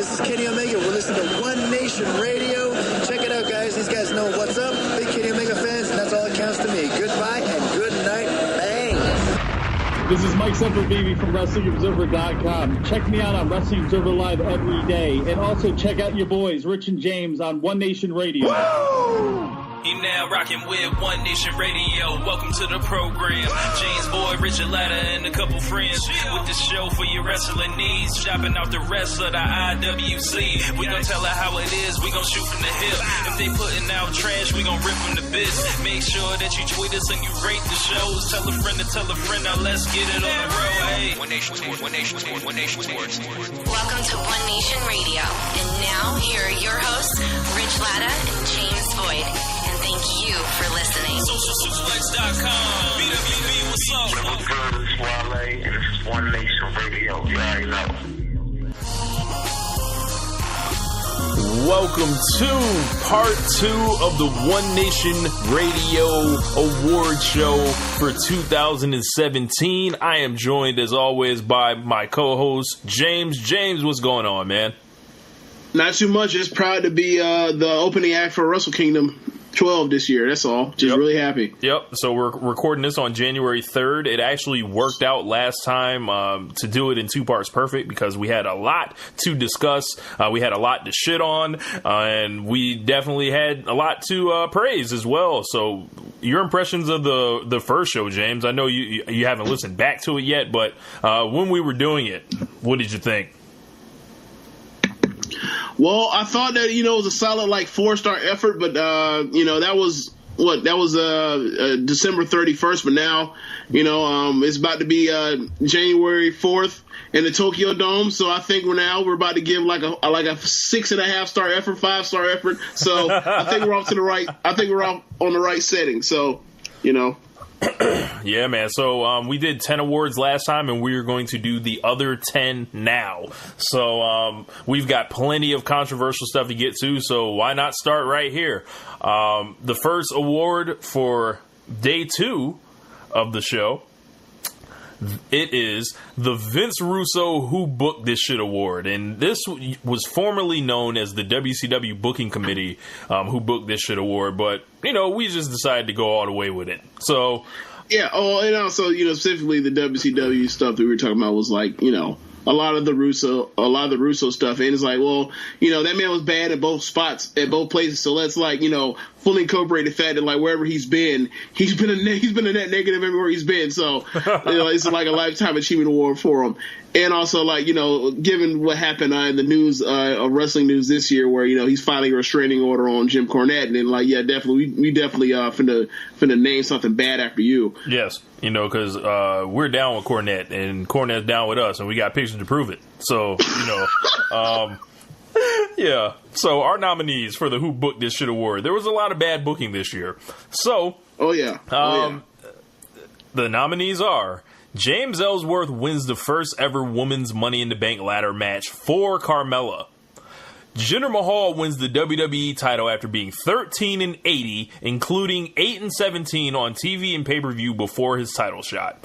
This is Kenny Omega. We're listening to One Nation Radio. Check it out, guys. These guys know what's up. Big Kenny Omega fans, and that's all that counts to me. Goodbye and good night. Bang. This is Mike Sempervive from WrestlingObserver.com. Check me out on Wrestling Observer Live every day. And also check out your boys, Rich and James, on One Nation Radio. Woo! You now rocking with One Nation Radio. Welcome to the program. James Boy, Richard Latta, and a couple friends with the show for your wrestling needs. Shopping out the wrestler, the IWC. We gon' tell her how it is. We gon' shoot from the hip. If they putting out trash, we gon' rip from the bits. Make sure that you tweet us and you rate the shows. Tell a friend to tell a friend. Now let's get it on the road. Hey, One Nation Sports. One Nation Sports. One Nation Sports. Welcome to One Nation Radio. And now here are your hosts, Rich Latta and James Boyd. Thank you for listening. SocialSuplex.com. BWB, what's up? What's good? It's Wale, and this is One Nation Radio. You already know. Welcome to part 2 of the One Nation Radio Award Show for 2017. I am joined, as always, by my co-host, James. James, what's going on, man? Not too much. Just proud to be the opening act for Wrestle Kingdom 12 this year. That's all. Just really happy. Yep. So we're recording this on January 3rd. It actually worked out last time to do it in 2 parts perfect because we had a lot to discuss. We had a lot to shit on, and we definitely had a lot to praise as well. So your impressions of the first show, James, I know you haven't listened back to it yet, but when we were doing it, what did you think? Well, I thought that, it was a solid, 4-star effort, but, that was December 31st, but now, it's about to be January 4th in the Tokyo Dome, so I think we're about to give like a 6.5-star effort, 5-star effort, so I think we're off on the right setting, so, Yeah, man. So we did 10 awards last time, and we're going to do the other 10 now. So we've got plenty of controversial stuff to get to, so why not start right here? The first award for day 2 of the show, it is the Vince Russo Who Booked This Shit Award. And this was formerly known as the WCW Booking Committee Who Booked This Shit Award. But, we just decided to go all the way with it. So, yeah. Oh, and also, specifically the WCW stuff that we were talking about was a lot of the Russo stuff. And it's like, well, that man was bad at both spots, at both places. So let's fully incorporate the fact that wherever he's been a net negative everywhere he's been. So it's like a lifetime achievement award for him. And also given what happened in the news of wrestling news this year, where he's filing a restraining order on Jim Cornette, and then we definitely finna name something bad after you. Yes, because we're down with Cornette, and Cornette's down with us, and we got pictures to prove it. So yeah. So our nominees for the Who Booked This Shit Award, there was a lot of bad booking this year. So the nominees are: James Ellsworth wins the first ever women's Money in the Bank ladder match for Carmella. Jinder Mahal wins the WWE title after being 13-80, including 8-17 on TV and pay-per-view before his title shot.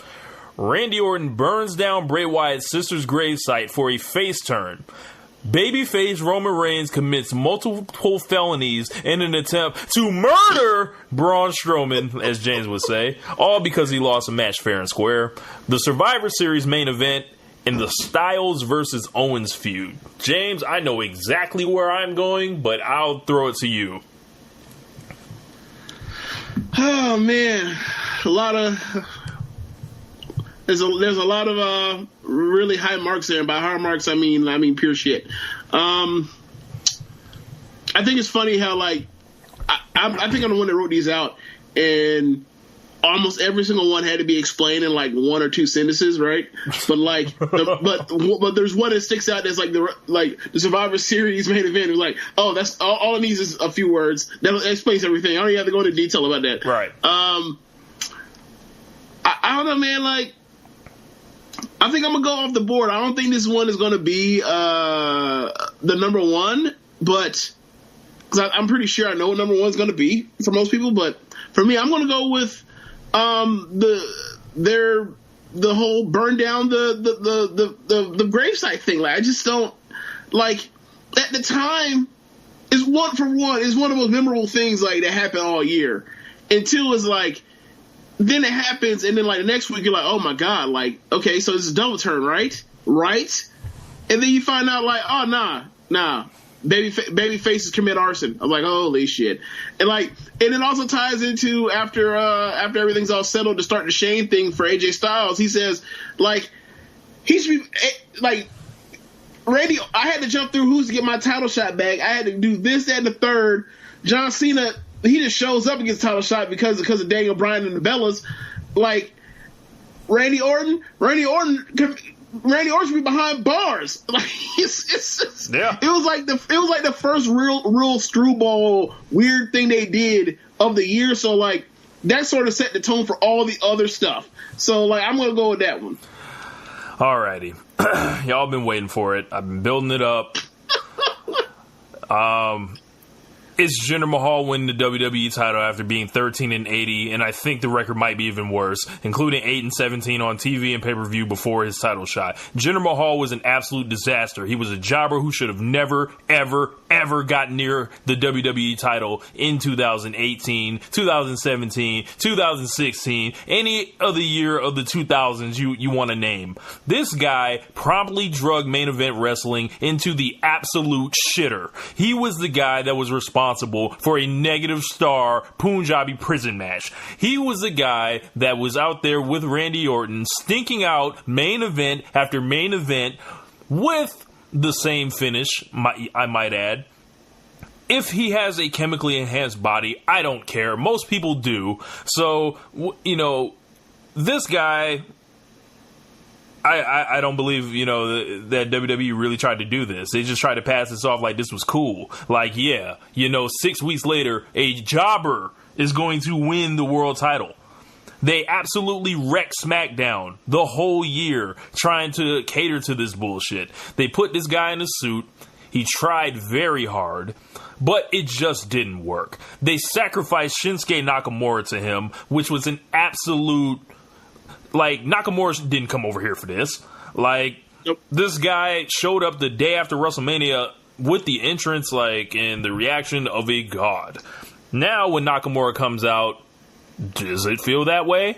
Randy Orton burns down Bray Wyatt's sister's gravesite for a face turn. Babyface Roman Reigns commits multiple felonies in an attempt to murder Braun Strowman, as James would say, all because he lost a match fair and square. The Survivor Series main event in the Styles versus Owens feud. James, I know exactly where I'm going, but I'll throw it to you. Oh man, there's a lot of really high marks there, and by high marks I mean pure shit. I think it's funny how I think I'm the one that wrote these out, and almost every single one had to be explained in 1 or 2 sentences, right? But but there's one that sticks out that's the Survivor Series main event. It was that's all it needs is a few words that explains everything. I don't even have to go into detail about that. Right. I don't know, man. I think I'm gonna go off the board. I don't think this one is gonna be the number one, but because I'm pretty sure I know what number one's gonna be for most people. But for me, I'm gonna go with the whole burn down the gravesite thing. I just don't at the time, is one of the most memorable things like that happened all year. Until it's like, then it happens, and then like the next week you're like, oh my god, like, okay, so this is double turn, right? And then you find out like, oh nah, Babyface commit arson. I'm like, holy shit. And it also ties into after everything's all settled to start the Shane thing for AJ Styles. He says like he should be like, Randy, I had to jump through who's to get my title shot back. I had to do this, that, and the third. John Cena, he just shows up and gets title shot because of Daniel Bryan and the Bellas. Like Randy Orton should be behind bars. Like it's yeah. It was like the first real screwball weird thing they did of the year. So like that sort of set the tone for all the other stuff. So like I'm gonna go with that one. Alrighty. Y'all been waiting for it. I've been building it up. It's Jinder Mahal winning the WWE title after being 13-80, and I think the record might be even worse, including 8-17 on TV and pay-per-view before his title shot. Jinder Mahal was an absolute disaster. He was a jobber who should have never, ever gotten near the WWE title in 2018, 2017, 2016, any other year of the 2000s you want to name. This guy promptly drug main event wrestling into the absolute shitter. He was the guy that was responsible for a negative star Punjabi prison match. He was the guy that was out there with Randy Orton, stinking out main event after main event with the same finish, I might add. If he has a chemically enhanced body, I don't care. Most people do. So, this guy, I don't believe, that WWE really tried to do this. They just tried to pass this off like this was cool. Like, yeah, 6 weeks later, a jobber is going to win the world title. They absolutely wrecked SmackDown the whole year trying to cater to this bullshit. They put this guy in a suit. He tried very hard, but it just didn't work. They sacrificed Shinsuke Nakamura to him, which was an absolute... Like, Nakamura didn't come over here for this. Like, nope. This guy showed up the day after WrestleMania with the entrance, and the reaction of a god. Now, when Nakamura comes out, does it feel that way?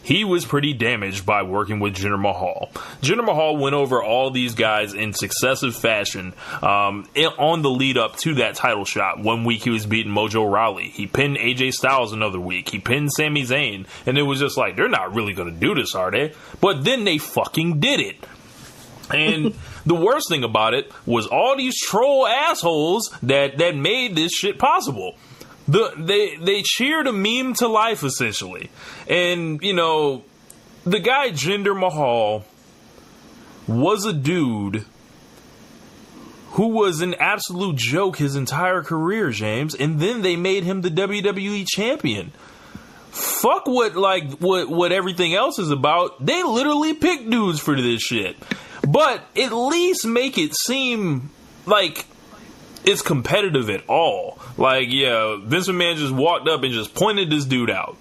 He was pretty damaged by working with Jinder Mahal. Jinder Mahal went over all these guys in successive fashion on the lead up to that title shot. One week he was beating Mojo Rawley. He pinned AJ Styles another week. He pinned Sami Zayn. And it was just like, they're not really going to do this, are they? But then they fucking did it. And the worst thing about it was all these troll assholes that made this shit possible. They cheered a meme to life, essentially. And, the guy Jinder Mahal was a dude who was an absolute joke his entire career, James. And then they made him the WWE champion. Fuck what everything else is about. They literally picked dudes for this shit. But at least make it seem like it's competitive at all. Like, yeah, Vince McMahon just walked up and just pointed this dude out.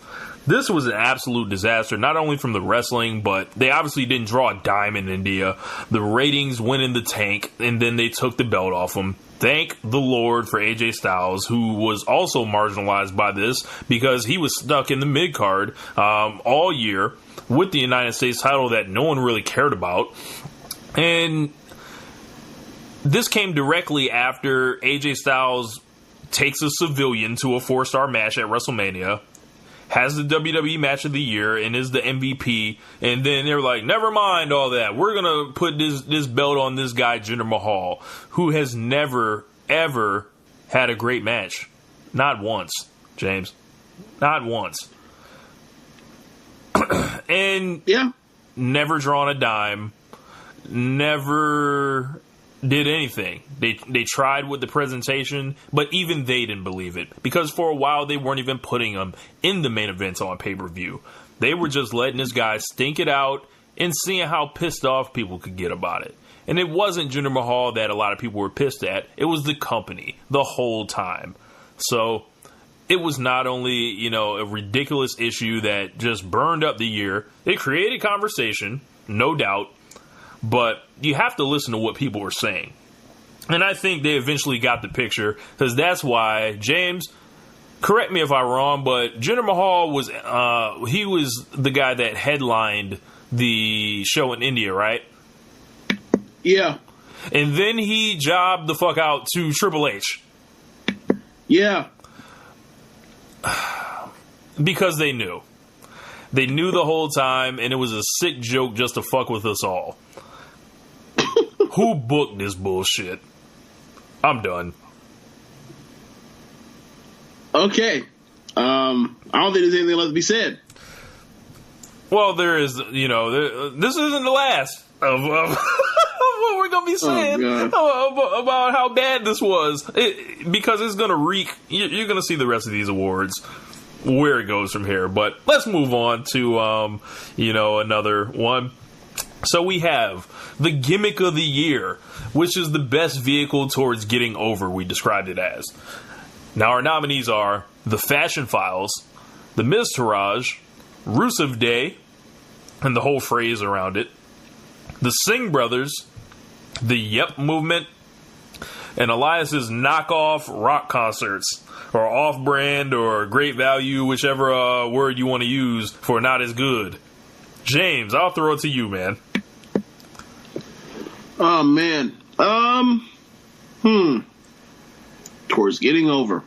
This was an absolute disaster, not only from the wrestling, but they obviously didn't draw a dime in India. The ratings went in the tank, and then they took the belt off him. Thank the Lord for AJ Styles, who was also marginalized by this because he was stuck in the mid-card all year with the United States title that no one really cared about. And this came directly after AJ Styles takes a civilian to a 4-star match at WrestleMania, has the WWE match of the year, and is the MVP. And then they're like, never mind all that. We're going to put this belt on this guy, Jinder Mahal, who has never, ever had a great match. Not once, James. Not once. And yeah, never drawn a dime. Never did anything. They tried with the presentation, but even they didn't believe it. Because for a while, they weren't even putting him in the main events on pay-per-view. They were just letting this guy stink it out and seeing how pissed off people could get about it. And it wasn't Jinder Mahal that a lot of people were pissed at. It was the company the whole time. So it was not only, a ridiculous issue that just burned up the year. It created conversation, no doubt. But you have to listen to what people are saying. And I think they eventually got the picture, because that's why, James, correct me if I'm wrong, but Jinder Mahal was he was the guy that headlined the show in India, right? Yeah. And then he jobbed the fuck out to Triple H. Yeah. Because they knew. They knew the whole time, and it was a sick joke just to fuck with us all. Who booked this bullshit? I'm done. Okay. I don't think there's anything left to be said. Well, there is, this isn't the last of what we're going to be saying about how bad this was. Because it's going to reek. You're going to see the rest of these awards, where it goes from here. But let's move on to, another one. So we have the Gimmick of the Year, which is the best vehicle towards getting over, we described it as. Now, our nominees are the Fashion Files, the Miztourage, Russo Day, and the whole phrase around it, the Singh Brothers, the Yep Movement, and Elias's knockoff rock concerts, or off-brand, or great value, whichever word you want to use for not as good. James, I'll throw it to you, man. Oh, man. Towards getting over.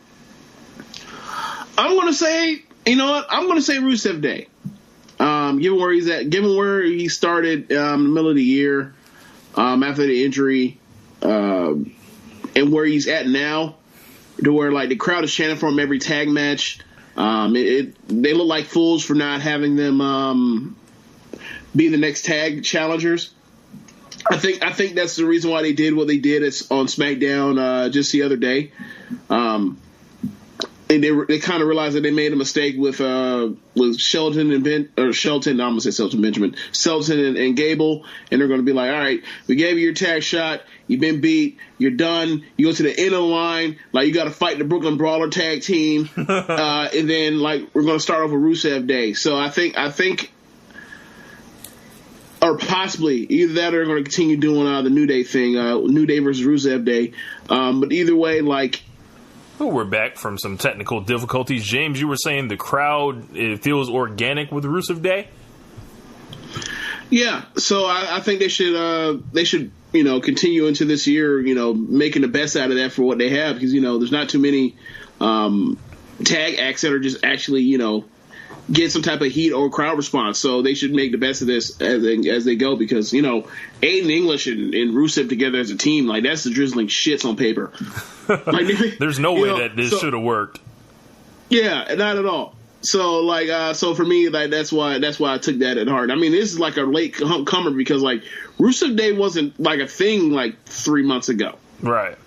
I'm going to say, I'm going to say Rusev Day. Given where he's at, given where he started in the middle of the year, after the injury, and where he's at now, to where like the crowd is chanting for him every tag match. They look like fools for not having them be the next tag challengers. I think that's the reason why they did what they did on SmackDown just the other day. And they kind of realized that they made a mistake with Shelton and Shelton and Gable, and they're going to be like, all right, we gave you your tag shot, you've been beat, you're done, you go to the end of the line, like you got to fight the Brooklyn Brawler tag team, and then like we're going to start off with Rusev Day. So I think. Or possibly either that, or they're going to continue doing the New Day thing, New Day versus Rusev Day. But either way, like, we're back from some technical difficulties. James, you were saying the crowd, it feels organic with Rusev Day. Yeah, so I think they should continue into this year, making the best out of that for what they have, because there's not too many tag acts that are just actually get some type of heat or crowd response. So they should make the best of this as they go, because, Aiden English and Rusev together as a team, like, that's the drizzling shits on paper. Like, there's no way that this should have worked. Yeah, not at all. So, like, so for me, like, that's why I took that at heart. I mean, this is like a late comer, because, like, Rusev Day wasn't, like, a thing, like, 3 months ago. Right.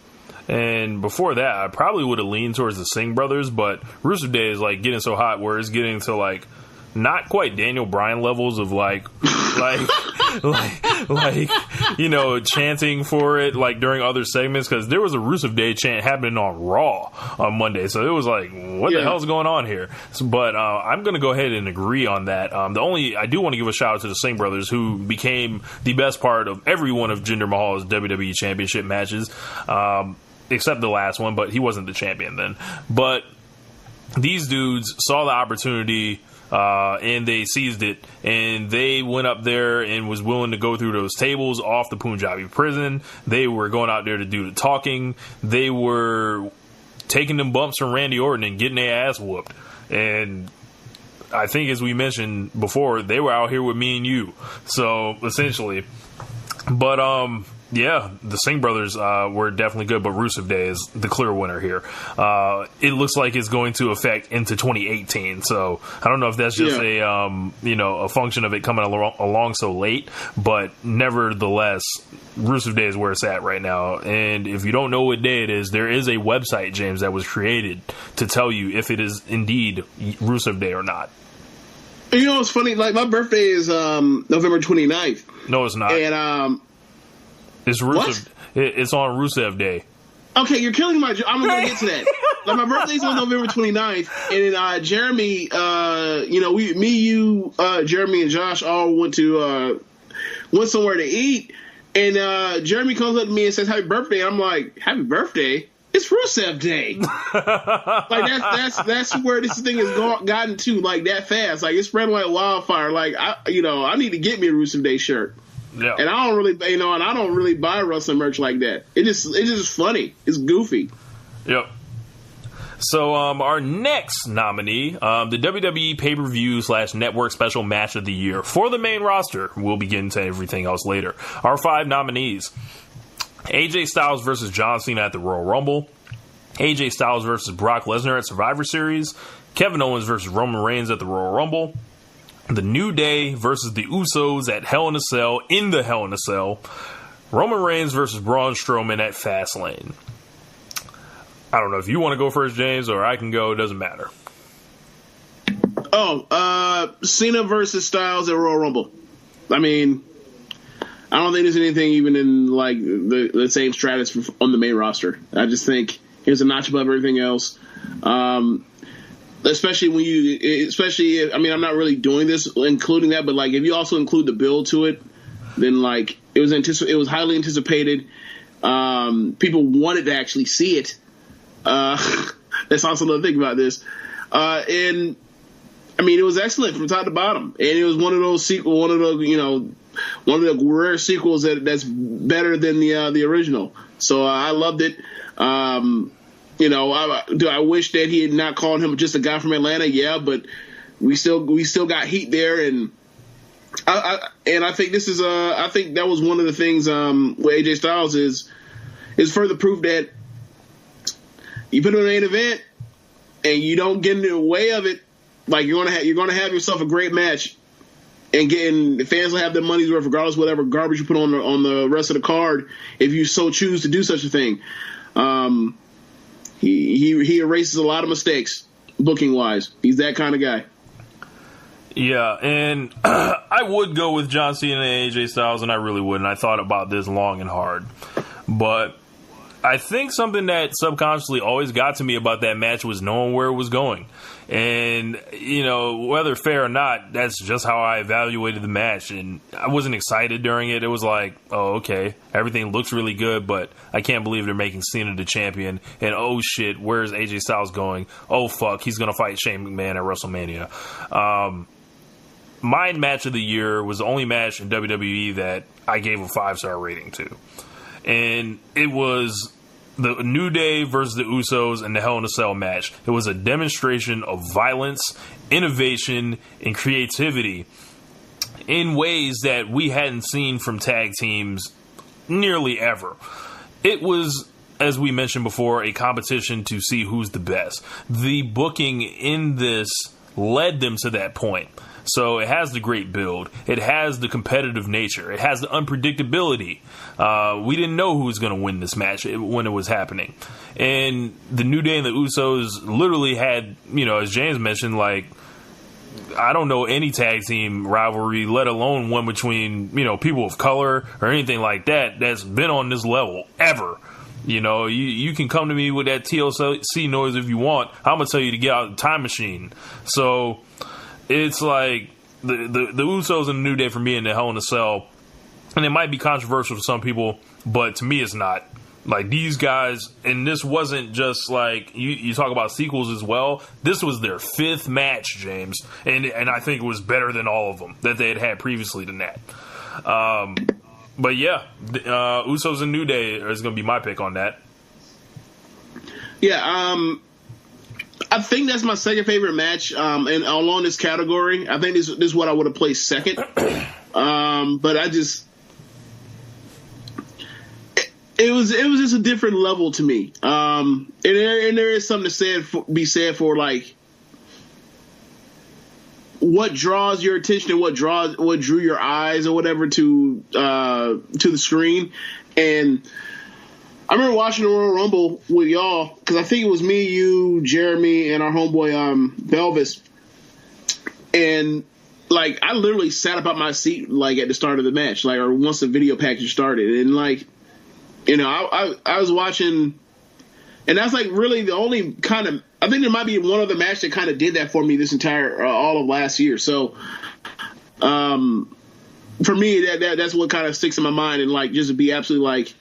And before that, I probably would have leaned towards the Singh Brothers, but Rusev Day is like getting so hot where it's getting to like not quite Daniel Bryan levels of like chanting for it like during other segments, because there was a Rusev Day chant happening on Raw on Monday, so it was like, what the hell's going on here? But I'm going to go ahead and agree on that. I do want to give a shout out to the Singh Brothers, who became the best part of every one of Jinder Mahal's WWE Championship matches. Except the last one, but he wasn't the champion then. But these dudes saw the opportunity and they seized it, and they went up there and was willing to go through those tables off the Punjabi prison. They were going out there to do the talking. They were taking them bumps from Randy Orton and getting their ass whooped. And I think, as we mentioned before, they were out here with me and you. So, essentially. But, yeah, the Singh Brothers were definitely good, but Rusev Day is the clear winner here. It looks like it's going to affect into 2018, so I don't know if that's just a function of it coming along so late, but nevertheless, Rusev Day is where it's at right now. And if you don't know what day it is, there is a website, James, that was created to tell you if it is indeed Rusev Day or not. It's funny, like, my birthday is November 29th. No, it's not. And it's Rusev. It's on Rusev Day. Okay, you're killing my. I'm going to get to that. Like, my birthday's on November 29th, and then Jeremy, Jeremy and Josh all went somewhere to eat, And Jeremy comes up to me and says, "Happy birthday." I'm like, "Happy birthday? It's Rusev Day." Like that's where this thing has gotten to, like, that fast. Like, it's spreading like wildfire. Like, I need to get me a Rusev Day shirt. Yeah. And I don't really buy wrestling merch like that. It's just funny. It's goofy. Yep. So our next nominee, the WWE pay-per-view / network special match of the year for the main roster. We'll be getting to everything else later. Our 5 nominees: AJ Styles versus John Cena at the Royal Rumble, AJ Styles versus Brock Lesnar at Survivor Series, Kevin Owens versus Roman Reigns at the Royal Rumble, The New Day versus the Usos at Hell in a Cell in the Hell in a Cell, Roman Reigns versus Braun Strowman at Fastlane. I don't know if you want to go first, James, or I can go. It doesn't matter. Cena versus Styles at Royal Rumble. I mean, I don't think there's anything even in, like, the same stratus on the main roster. I just think it's a notch above everything else. Especially I mean, I'm not really doing this, including that, but, like, if you also include the build to it, then, like, it was highly anticipated. People wanted to actually see it. That's also another thing about this. And I mean, it was excellent from top to bottom, and it was one of the rare sequels that's better than the original. So I loved it. Do I wish that he had not called him just a guy from Atlanta? Yeah, but we still got heat there, and I think this is I think that was one of the things with AJ Styles is further proof that you put on an main event and you don't get in the way of it. Like, you're gonna have yourself a great match, and the fans will have their money's worth regardless of whatever garbage you put on the rest of the card, if you so choose to do such a thing. He erases a lot of mistakes booking wise. He's that kind of guy. Yeah, and I would go with John Cena and AJ Styles, and I really would. And I thought about this long and hard, but I think something that subconsciously always got to me about that match was knowing where it was going. And, whether fair or not, that's just how I evaluated the match. And I wasn't excited during it. It was like, oh, okay, everything looks really good, but I can't believe they're making Cena the champion. And, oh, shit, where's AJ Styles going? Oh, fuck, he's going to fight Shane McMahon at WrestleMania. My match of the year was the only match in WWE that I gave a 5-star rating to. And it was the New Day versus the Usos in the Hell in a Cell match. It was a demonstration of violence, innovation, and creativity in ways that we hadn't seen from tag teams nearly ever. It was, as we mentioned before, a competition to see who's the best. The booking in this led them to that point. So it has the great build. It has the competitive nature. It has the unpredictability. We didn't know who was going to win this match when it was happening. And the New Day and the Usos literally had, as James mentioned, like, I don't know any tag team rivalry, let alone one between, people of color or anything like that, that's been on this level ever. You can come to me with that TLC noise if you want. I'm going to tell you to get out of the time machine. So it's like the Usos and the New Day for me in the Hell in a Cell, and it might be controversial to some people, but to me it's not. Like, these guys, and this wasn't just like, you talk about sequels as well, this was their 5th match, James, and I think it was better than all of them that they had previously than that. But yeah, Usos and New Day is going to be my pick on that. Yeah, I think that's my second favorite match, and along this category, I think this is what I would have placed second. But I just, it was just a different level to me. And there is something to be said for, like, what draws your attention and what drew your eyes or whatever to the screen. And I remember watching the Royal Rumble with y'all, because I think it was me, you, Jeremy, and our homeboy Belvis. And, like, I literally sat up out my seat, like, at the start of the match, like, or once the video package started. And, like, I was watching, and that's, like, really the only kind of, I think there might be one other match that kind of did that for me this entire all of last year. So, for me, that's what kind of sticks in my mind, and like just to be absolutely like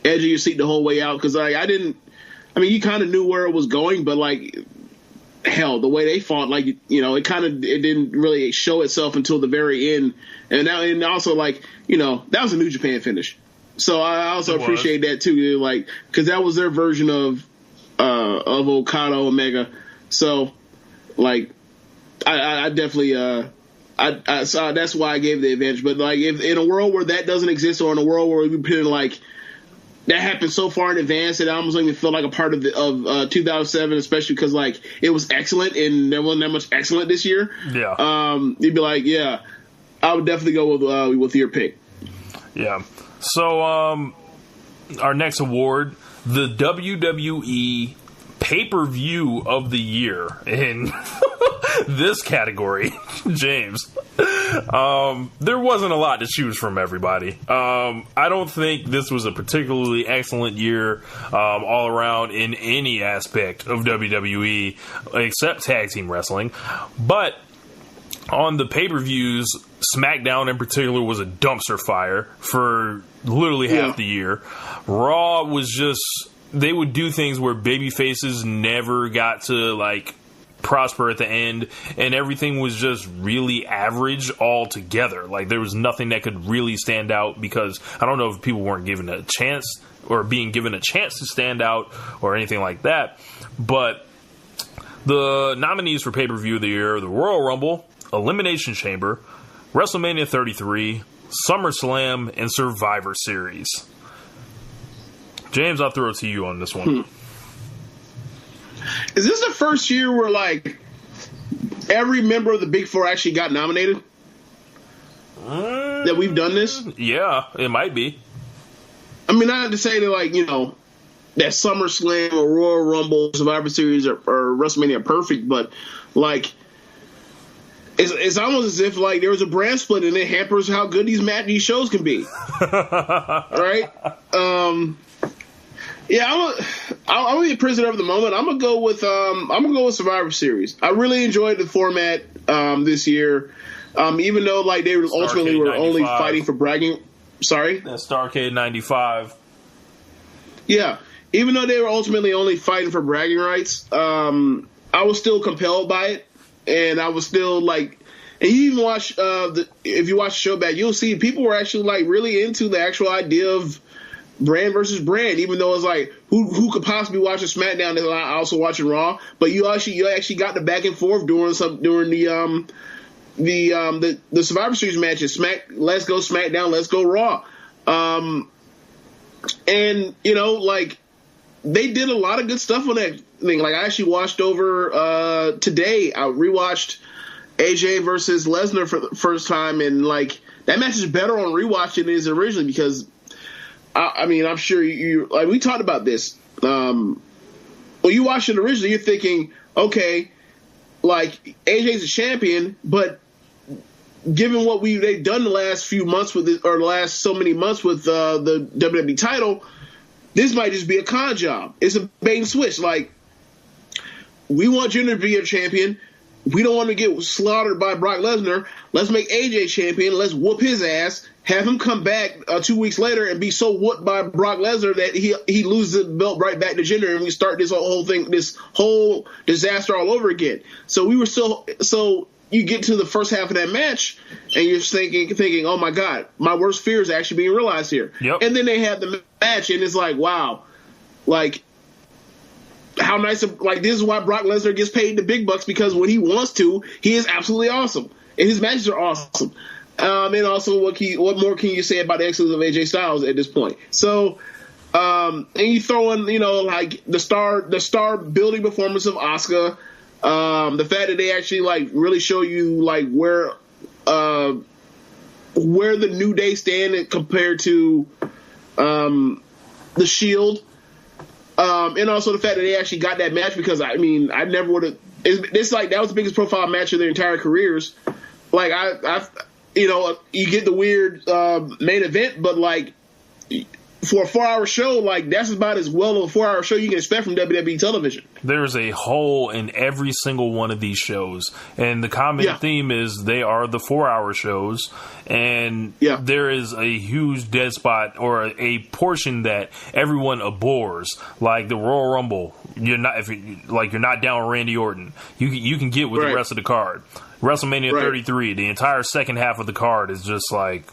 edge of your seat the whole way out, because like you kind of knew where it was going, but like hell, the way they fought, like, you know, it didn't really show itself until the very end, and also like, you know, that was a New Japan finish, so I also appreciate that too, like, because that was their version of Okada Omega, so like I definitely so that's why I gave the advantage. But like, if in a world where that doesn't exist, or in a world where we put in like that happened so far in advance that I almost don't even feel like a part of 2007, especially because like it was excellent and there wasn't that much excellent this year. Yeah. You'd be like, yeah, I would definitely go with your pick. Yeah. So our next award, the WWE Pay-Per-View of the Year in this category, James. There wasn't a lot to choose from, everybody. I don't think this was a particularly excellent year all around in any aspect of WWE except tag team wrestling. But on the pay-per-views, SmackDown in particular was a dumpster fire for literally half the year. Raw was just, they would do things where baby faces never got to like prosper at the end, and everything was just really average altogether. Like, there was nothing that could really stand out, because I don't know if people weren't given a chance or being given a chance to stand out or anything like that. But the nominees for pay-per-view of the year are the Royal Rumble, Elimination Chamber, WrestleMania 33, SummerSlam, and Survivor Series. James, I'll throw it to you on this one. Is this the first year where, like, every member of the Big Four actually got nominated? That we've done this? Yeah, it might be. I mean, not to say that, like, you know, that SummerSlam or Royal Rumble, Survivor Series, or WrestleMania are perfect, but, like, it's almost as if, like, there was a brand split and it hampers how good these shows can be. Right? Yeah, I'm gonna be a prisoner of the moment. I'm gonna go with Survivor Series. I really enjoyed the format this year, even though like they ultimately were only fighting for bragging. Sorry, that's Starrcade '95. Yeah, even though they were ultimately only fighting for bragging rights, I was still compelled by it, and I was still like. And you even watch if you watch the show back, you'll see people were actually like really into the actual idea of brand versus brand, even though it's like who could possibly watch a SmackDown that's also watching Raw, but you actually got the back and forth during the Survivor Series matches. Let's go SmackDown, let's go Raw, and you know, like, they did a lot of good stuff on that thing. Like, I actually watched over today. I rewatched AJ versus Lesnar for the first time, and like that match is better on rewatch than it is originally, because I mean, I'm sure you like, we talked about this. When you watched it originally, you're thinking, okay, like, AJ's a champion, but given what they've done the last few months with it, or the last so many months with the WWE title, this might just be a con job. It's a bait and switch. Like, we want Jinder to be a champion. We don't want to get slaughtered by Brock Lesnar. Let's make AJ champion. Let's whoop his ass. Have him come back 2 weeks later and be so whooped by Brock Lesnar that he loses the belt right back to Jinder, and we start this whole thing, this whole disaster all over again. So you get to the first half of that match, and you're thinking, oh my God, my worst fear is actually being realized here. Yep. And then they have the match, and it's like, wow, like, how nice of, like, this is why Brock Lesnar gets paid the big bucks, because when he wants to, he is absolutely awesome, and his matches are awesome. And also, what more can you say about the excellence of AJ Styles at this point? So, and you throw in, you know, like the star building performance of Asuka, the fact that they actually like really show you like where the New Day stand compared to the Shield. And also the fact that they actually got that match, because I mean, I never would have. It's like that was the biggest profile match of their entire careers. Like, I you know, you get the weird main event, but like for a 4-hour show, like, that's about as well of a 4-hour show you can expect from WWE television. There's a hole in every single one of these shows, and the common theme is they are the 4-hour shows, and there is a huge dead spot or a portion that everyone abhors, like the Royal Rumble. You're not down with Randy Orton. You can get with the rest of the card. WrestleMania 33, the entire second half of the card is just like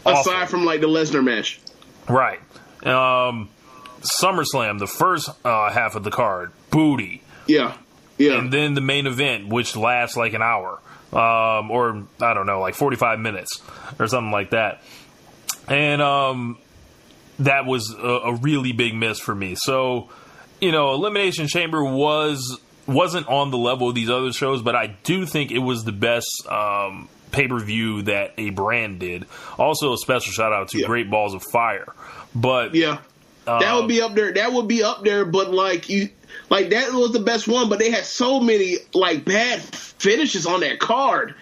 awful. Aside from like the Lesnar match. Right. SummerSlam, the first half of the card, booty. Yeah. And then the main event, which lasts like an hour. Or, I don't know, like 45 minutes or something like that. And that was a really big miss for me. So, Elimination Chamber wasn't on the level of these other shows, but I do think it was the best pay-per-view that a brand did. Also, a special shout-out to Great Balls of Fire. But that would be up there. That would be up there, but that was the best one, but they had so many like bad finishes on that card.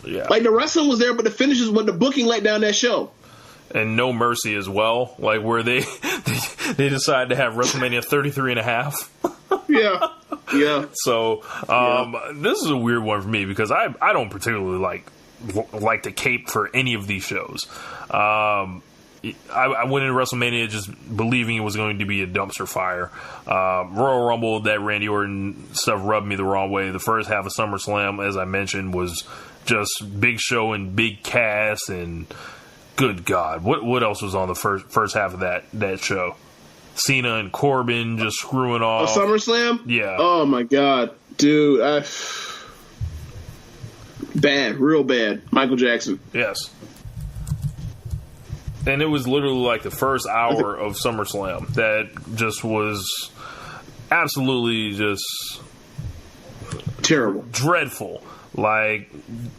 Yeah. Like the wrestling was there, but the finishes, but the booking let down that show. And No Mercy as well, like where they decided to have WrestleMania 33 and a half. Yeah. So this is a weird one for me because I don't particularly like to cape for any of these shows. I went into WrestleMania just believing it was going to be a dumpster fire. Royal Rumble, that Randy Orton stuff rubbed me the wrong way. The first half of SummerSlam, as I mentioned, was just big show and big cast and good God. What else was on the first half of that show? Cena and Corbin just screwing off. SummerSlam? Yeah. Oh my God. Dude, bad, real bad. Michael Jackson. Yes. And it was literally like the first hour of SummerSlam that just was absolutely just terrible. Dreadful. Like,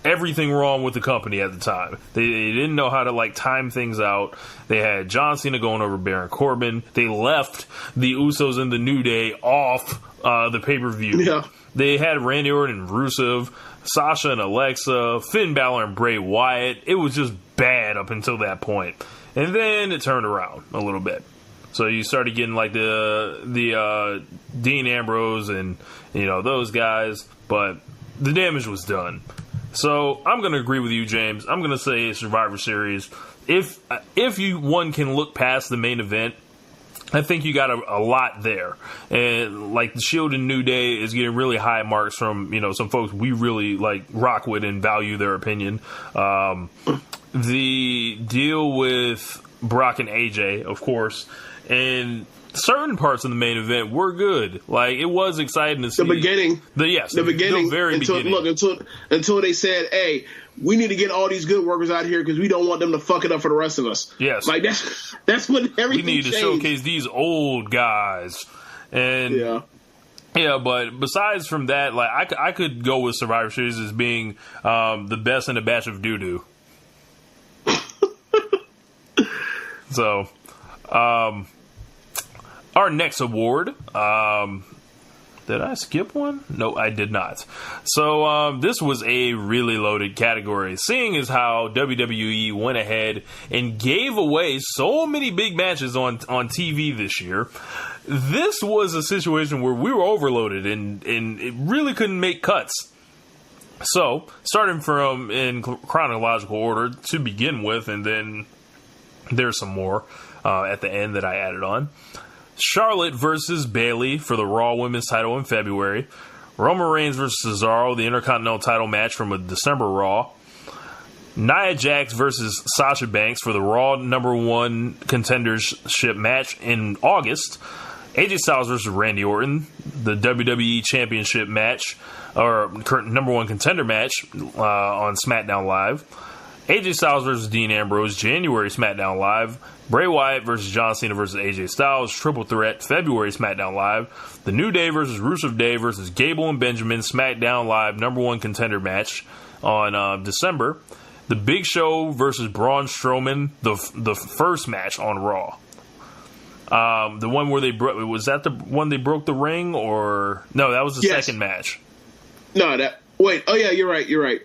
everything wrong with the company at the time. They didn't know how to, time things out. They had John Cena going over Baron Corbin. They left the Usos and the New Day off the pay-per-view. Yeah. They had Randy Orton and Russo, Sasha and Alexa, Finn Balor and Bray Wyatt. It was just bad up until that point. And then it turned around a little bit. So you started getting, the Dean Ambrose and, those guys. But the damage was done. So I'm going to agree with you, James. I'm going to say Survivor Series. If one can look past the main event, I think you got a lot there. And the Shield and New Day is getting really high marks from some folks we really rock with and value their opinion. The deal with Brock and AJ, of course, and certain parts of the main event were good. It was exciting to see. The beginning. The beginning. The very beginning. Until they said, hey, we need to get all these good workers out here because we don't want them to fuck it up for the rest of us. Yes. That's when everything We need to showcase these old guys. And yeah, but besides from that, I could go with Survivor Series as being the best in a batch of doo-doo. So, our next award, did I skip one? No, I did not. So, this was a really loaded category, seeing as how WWE went ahead and gave away so many big matches on TV this year. This was a situation where we were overloaded and it really couldn't make cuts. So, starting from in chronological order to begin with, and then there's some more at the end that I added on. Charlotte versus Bayley for the Raw Women's title in February. Roman Reigns versus Cesaro, the Intercontinental title match from a December Raw. Nia Jax versus Sasha Banks for the Raw #1 contendership match in August. AJ Styles versus Randy Orton, the WWE Championship match, or #1 contender match on SmackDown Live. AJ Styles versus Dean Ambrose, January SmackDown Live. Bray Wyatt versus John Cena versus AJ Styles, Triple Threat, February SmackDown Live. The New Day versus Rusev Day versus Gable and Benjamin, SmackDown Live, #1 contender match on December. The Big Show versus Braun Strowman, the first match on Raw. The one where was that the one they broke the ring, or no? That was the second match. No, oh yeah, you're right.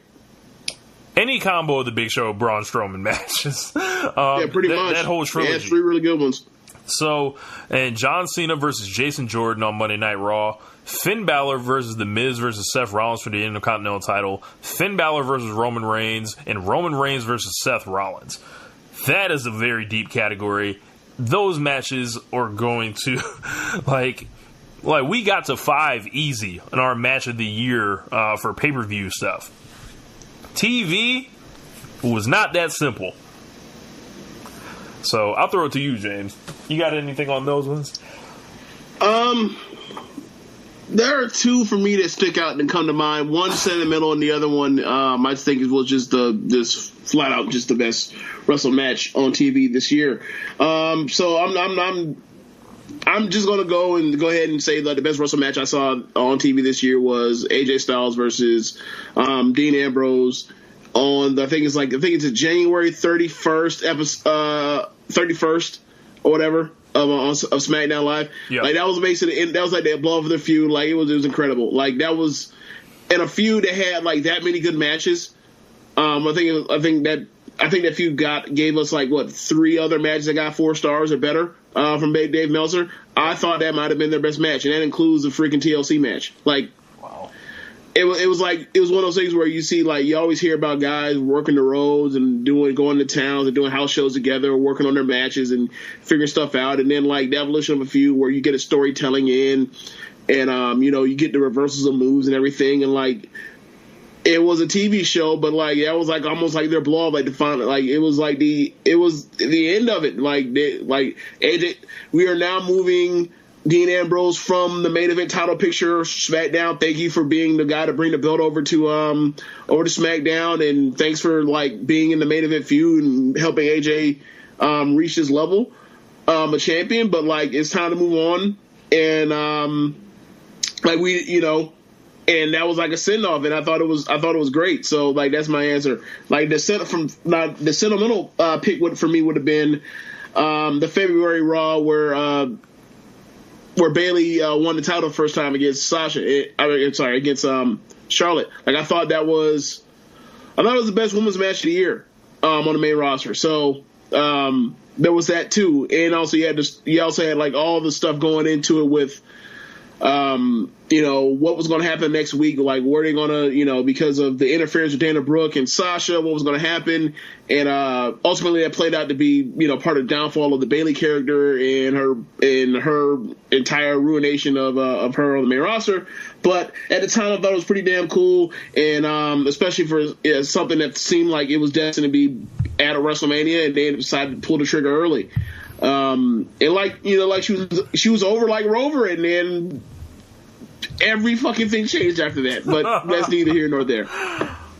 any combo of the Big Show Braun Strowman matches. Pretty much. That whole trilogy. Yeah, 3 really good ones. So, and John Cena versus Jason Jordan on Monday Night Raw. Finn Balor versus The Miz versus Seth Rollins for the Intercontinental title. Finn Balor versus Roman Reigns. And Roman Reigns versus Seth Rollins. That is a very deep category. Those matches are going to, like we got to 5 easy in our match of the year for pay-per-view stuff. TV was not that simple. So I'll throw it to you, James. You got anything on those ones? There are 2 for me that stick out and come to mind. One sentimental, and the other one I think was just this flat out just the best wrestle match on TV this year. So I'm just gonna go ahead and say that the best wrestle match I saw on TV this year was AJ Styles versus Dean Ambrose on I think it's a January 31st episode, 31st or whatever of SmackDown Live. Yep. Like that was basically that was like that blow up of the feud. Like it was incredible. Like that was in a feud that had like that many good matches. I think that feud gave us like 3 other matches that got 4 stars or better from Dave Meltzer. I thought that might have been their best match, and that includes the freaking TLC match. Like, wow. It was one of those things where you see you always hear about guys working the roads and going to towns and doing house shows together, working on their matches and figuring stuff out, and then the evolution of a feud where you get a storytelling in, and you get the reversals of moves and everything, and it was a TV show, but that was almost like their blow up, the final, it was the end of it. AJ, we are now moving Dean Ambrose from the main event title picture, SmackDown. Thank you for being the guy to bring the belt over to SmackDown, and thanks for being in the main event feud and helping AJ reach this level, a champion. But it's time to move on, and and that was a send off, and I thought it was great. So that's my answer. The sentimental pick for me would have been the February Raw where Bayley won the title first time against against Charlotte. I thought that was the best women's match of the year on the main roster. So there was that too, and also you also had all the stuff going into it with what was going to happen next week, were they going to, because of the interference with Dana Brooke and Sasha, what was going to happen, and ultimately that played out to be, part of the downfall of the Bayley character and her entire ruination of her on the main roster. But at the time, I thought it was pretty damn cool, and especially for something that seemed like it was destined to be at a WrestleMania, and they decided to pull the trigger early. And she was over like Rover, and then every fucking thing changed after that. But that's neither here nor there.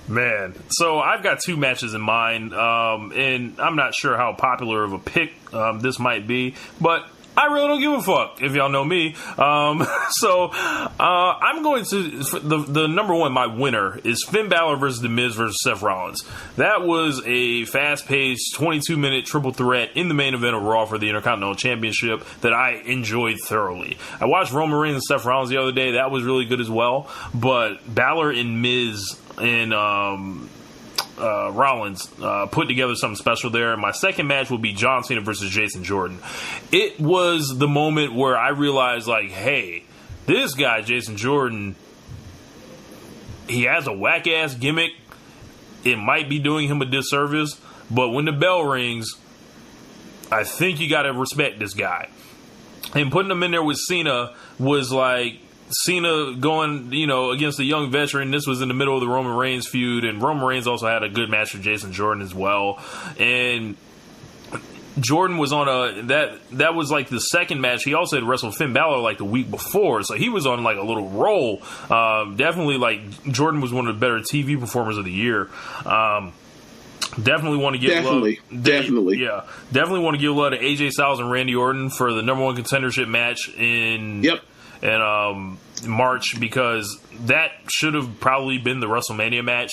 Man, so I've got 2 matches in mind, and I'm not sure how popular of a pick this might be, but I really don't give a fuck, if y'all know me. So I'm going to the number one. My winner is Finn Balor versus The Miz versus Seth Rollins. That was a fast-paced 22-minute triple threat in the main event of Raw for the Intercontinental Championship that I enjoyed thoroughly. I watched Roman Reigns and Seth Rollins the other day. That was really good as well. But Balor and Miz and Rollins put together something special there. My second match will be John Cena versus Jason Jordan. It was the moment where I realized, hey, this guy, Jason Jordan, he has a whack-ass gimmick. It might be doing him a disservice, but when the bell rings, I think you got to respect this guy. And putting him in there with Cena was Cena going, against the young veteran. This was in the middle of the Roman Reigns feud, and Roman Reigns also had a good match with Jason Jordan as well. And Jordan was on that was the second match. He also had wrestled Finn Balor the week before, so he was on a little roll. Definitely Jordan was one of the better TV performers of the year. Definitely want to give love. Definitely want to give love to AJ Styles and Randy Orton for the number one contendership match in March, because that should have probably been the WrestleMania match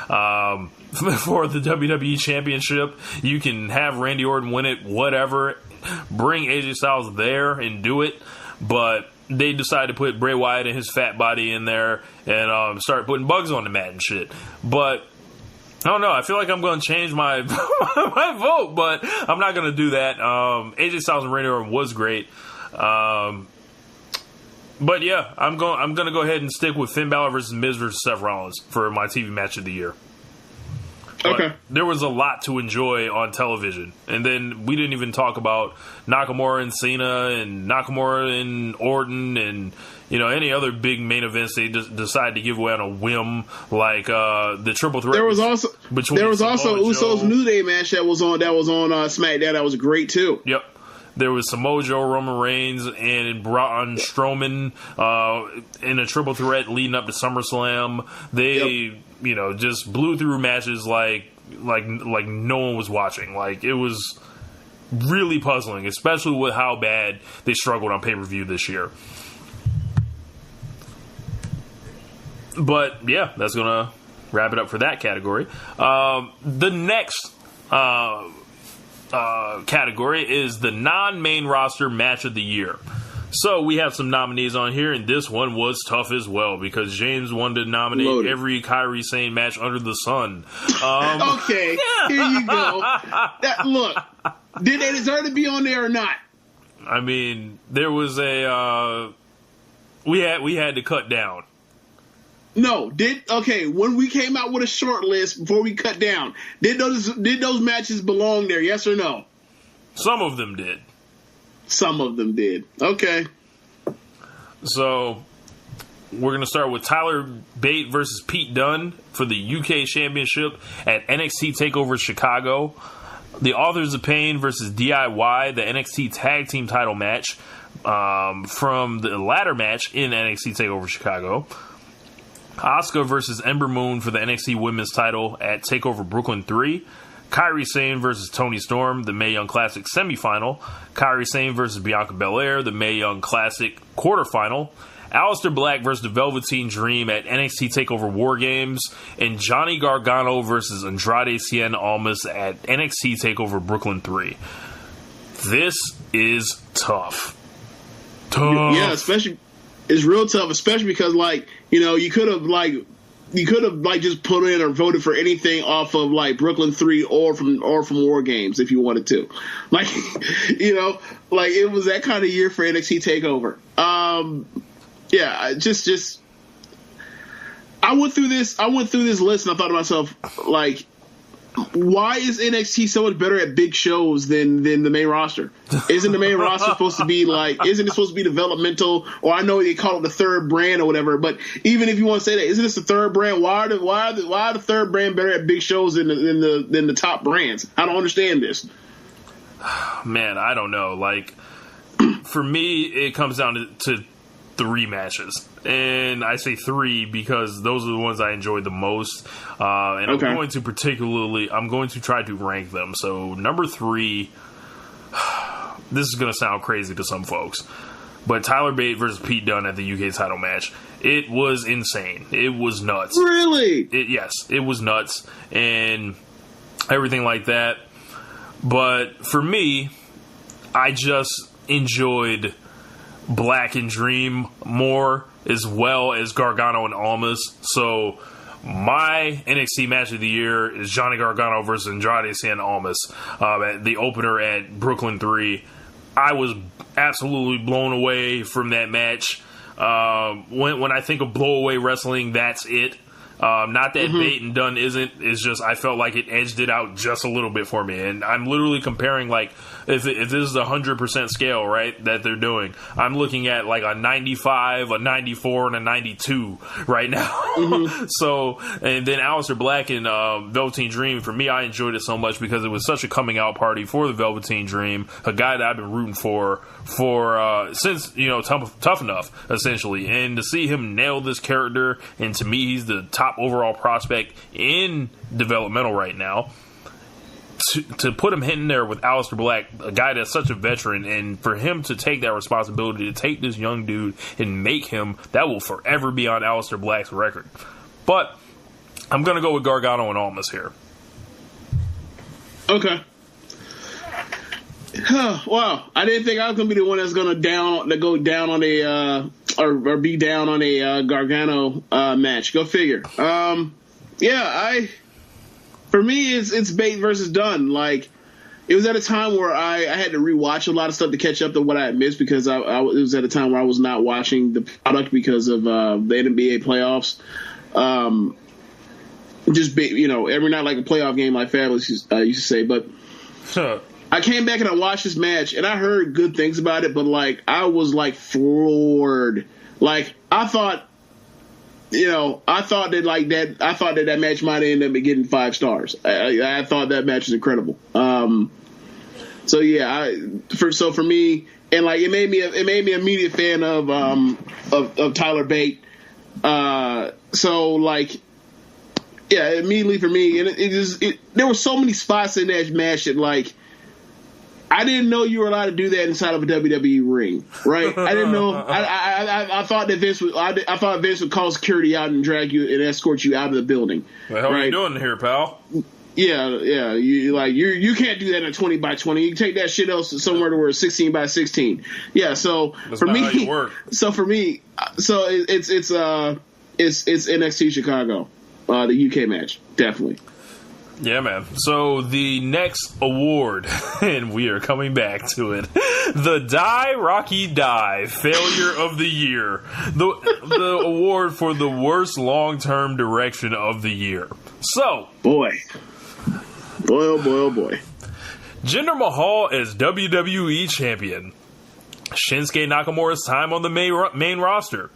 for the WWE Championship. You can have Randy Orton win it, whatever. Bring AJ Styles there and do it. But they decided to put Bray Wyatt and his fat body in there and start putting bugs on the mat and shit. But I don't know. I feel like I'm going to change my my vote, but I'm not going to do that. AJ Styles and Randy Orton was great. But yeah, I'm going to go ahead and stick with Finn Balor versus Miz versus Seth Rollins for my TV match of the year. Okay. But there was a lot to enjoy on television. And then we didn't even talk about Nakamura and Cena and Nakamura and Orton and, any other big main events they just decided to give away on a whim, like the triple threat. There was also Usos New Day match that was on SmackDown that was great too. Yep. There was Samoa Joe, Roman Reigns, and Braun Strowman in a triple threat leading up to SummerSlam. They, just blew through matches like no one was watching. Like, it was really puzzling, especially with how bad they struggled on pay-per-view this year. But yeah, that's gonna wrap it up for that category. The next category is the non-main roster match of the year. So we have some nominees on here, and this one was tough as well because James wanted to nominate every Kairi Sane match under the sun. Okay, here you go. Look, did they deserve to be on there or not? I mean, there was we had to cut down. No, when we came out with a short list before we cut down, did those matches belong there? Yes or no? Some of them did. Some of them did. Okay. So we're going to start with Tyler Bate versus Pete Dunne for the UK Championship at NXT TakeOver Chicago. The Authors of Pain versus DIY, the NXT Tag Team title match from the ladder match in NXT TakeOver Chicago. Asuka versus Ember Moon for the NXT Women's title at TakeOver Brooklyn 3. Kairi Sane versus Toni Storm, the Mae Young Classic semifinal. Kairi Sane versus Bianca Belair, the Mae Young Classic quarterfinal. Aleister Black versus the Velveteen Dream at NXT TakeOver War Games. And Johnny Gargano versus Andrade Cien Almas at NXT TakeOver Brooklyn 3. This is tough. Yeah, especially... It's real tough, especially because, you could have just put in or voted for anything off of Brooklyn 3 or from War Games if you wanted to, it was that kind of year for NXT TakeOver. I went through this list and I thought to myself, why is NXT so much better at big shows than the main roster? Isn't the main roster supposed to be isn't it supposed to be developmental? Or I know they call it the third brand or whatever, but even if you want to say that, isn't this the third brand? Why are the third brand better at big shows than the top brands? I don't understand this. Man, I don't know. For me, it comes down to 3 matches. And I say 3 because those are the ones I enjoyed the most. And okay. I'm going to try to rank them. So number 3, this is going to sound crazy to some folks, but Tyler Bate versus Pete Dunne at the UK title match. It was insane. It was nuts. Really? Yes, it was nuts and everything like that. But for me, I just enjoyed Black and Dream more, as well as Gargano and Almas. So my NXT match of the year is Johnny Gargano versus Andrade Cien Almas at the opener at Brooklyn 3. I was absolutely blown away from that match. When I think of blowaway wrestling, that's it. Not that Bate and Dunne isn't. It's just I felt like it edged it out just a little bit for me. And I'm literally comparing, if this is a 100% scale, right, that they're doing, I'm looking at a 95, a 94, and a 92 right now. So, and then Aleister Black and Velveteen Dream, for me, I enjoyed it so much because it was such a coming out party for the Velveteen Dream, a guy that I've been rooting for since, Tough Enough, essentially. And to see him nail this character, and to me, he's the top overall prospect in developmental right now. To put him in there with Aleister Black, a guy that's such a veteran, and for him to take that responsibility to take this young dude and make him, that will forever be on Aleister Black's record. But I'm going to go with Gargano and Almas here. Okay. Wow, I didn't think I was going to be the one that's going to go down on a or be down on a Gargano match. Go figure. For me, it's Bate versus Dunn. Like, it was at a time where I had to rewatch a lot of stuff to catch up to what I had missed because it was at a time where I was not watching the product because of the NBA playoffs. Every night like a playoff game, like Fabulous used to say. But I came back and I watched this match, and I heard good things about it, but like I was like floored. Like I thought that match might end up getting 5 stars. I thought that match was incredible. For me, and like it made me an immediate fan of Tyler Bate. Immediately for me, and there were so many spots in that match that like I didn't know you were allowed to do that inside of a WWE ring, right? I didn't know. I thought that Vince would call security out and drag you and escort you out of the building. What the hell are you doing here, pal? Yeah. You can't do that in a 20x20. You can take that shit else somewhere to where it's 16x16. Yeah. So that's for not me, how you work. it's NXT Chicago, the UK match, definitely. Yeah, man. So the next award, and we are coming back to it, the Die Rocky Die Failure of the Year, the award for the worst long-term direction of the year. So, boy, oh boy. Jinder Mahal as WWE Champion, Shinsuke Nakamura's time on the main roster,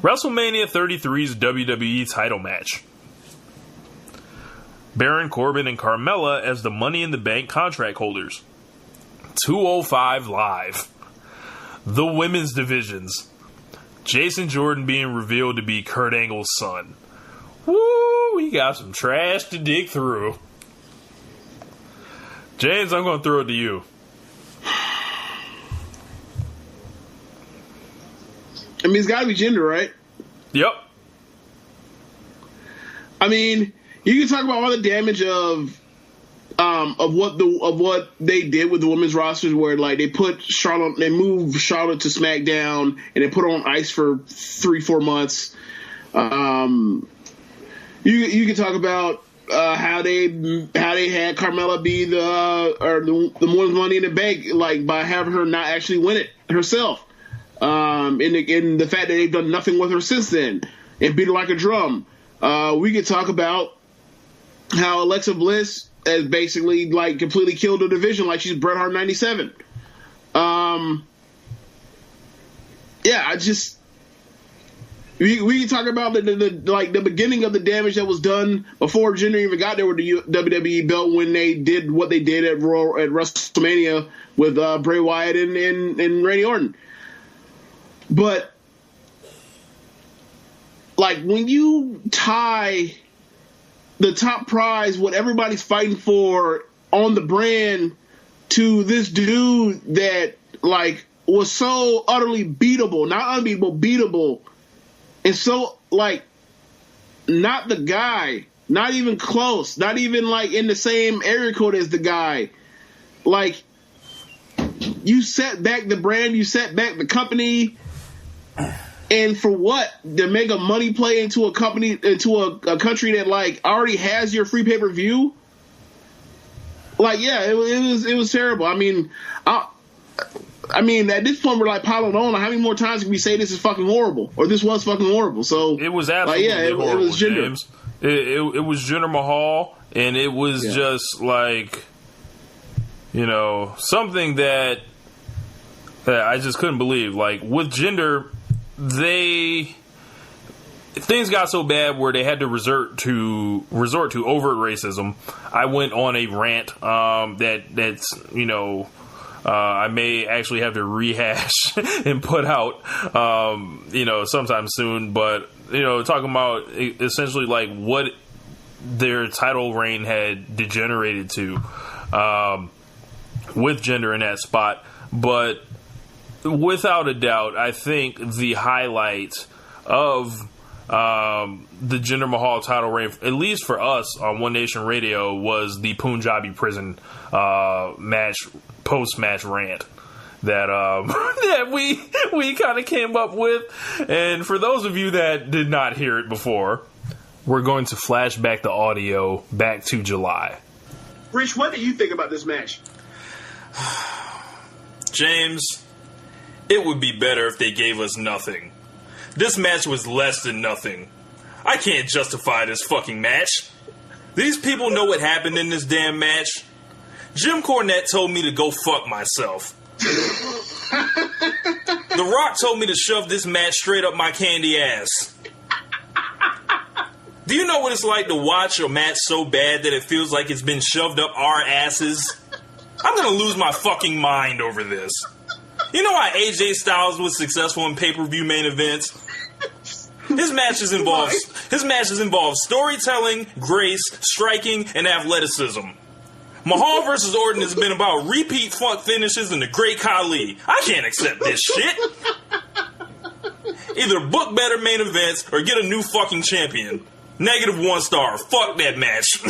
WrestleMania 33's WWE title match, Baron Corbin and Carmella as the Money in the Bank contract holders, 205 Live, the women's divisions, Jason Jordan being revealed to be Kurt Angle's son. Woo, we got some trash to dig through. James, I'm going to throw it to you. I mean, it's got to be Jinder, right? Yep. I mean, you can talk about all the damage of what they did with the women's rosters, where like they moved Charlotte to SmackDown and they put her on ice for 3-4 months. You can talk about how they had Carmella be the women's Money in the Bank, like by having her not actually win it herself. In the fact that they've done nothing with her since then and beat her like a drum. We could talk about how Alexa Bliss has basically like completely killed the division, like she's Bret Hart 97. We can talk about the beginning of the damage that was done before Jinder even got there with the WWE belt when they did what they did at WrestleMania with Bray Wyatt and Randy Orton. But like when you tie the top prize, what everybody's fighting for on the brand, to this dude that like was so utterly beatable, not unbeatable, beatable, and so like not the guy, not even close, not even like in the same area code as the guy. Like, you set back the brand, you set back the company, and for what? To make a money play into a company, into a country that like already has your free pay-per-view? Like, yeah, it was terrible. I mean, at this point we're like piling on. How many more times can we say this is fucking horrible or this was fucking horrible? So it was absolutely horrible. It was Jinder. James. It was Jinder Mahal, and it was just like, you know, something that I just couldn't believe. Like with Jinder, things got so bad where they had to resort to overt racism. I went on a rant that's you know, I may actually have to rehash and put out you know, sometime soon. But you know, talking about essentially like what their title reign had degenerated to with Jinder in that spot. But without a doubt, I think the highlight of the Jinder Mahal title reign, at least for us on One Nation Radio, was the Punjabi prison post-match rant that that we kind of came up with. And for those of you that did not hear it before, we're going to flash back the audio back to July. Rich, what do you think about this match? James, it would be better if they gave us nothing. This match was less than nothing. I can't justify this fucking match. These people know what happened in this damn match. Jim Cornette told me to go fuck myself. The Rock told me to shove this match straight up my candy ass. Do you know what it's like to watch a match so bad that it feels like it's been shoved up our asses? I'm gonna lose my fucking mind over this. You know how AJ Styles was successful in pay-per-view main events? His matches involve storytelling, grace, striking, and athleticism. Mahal versus Orton has been about repeat funk finishes and the Great Khali. I can't accept this shit. Either book better main events or get a new fucking champion. -1 star. Fuck that match.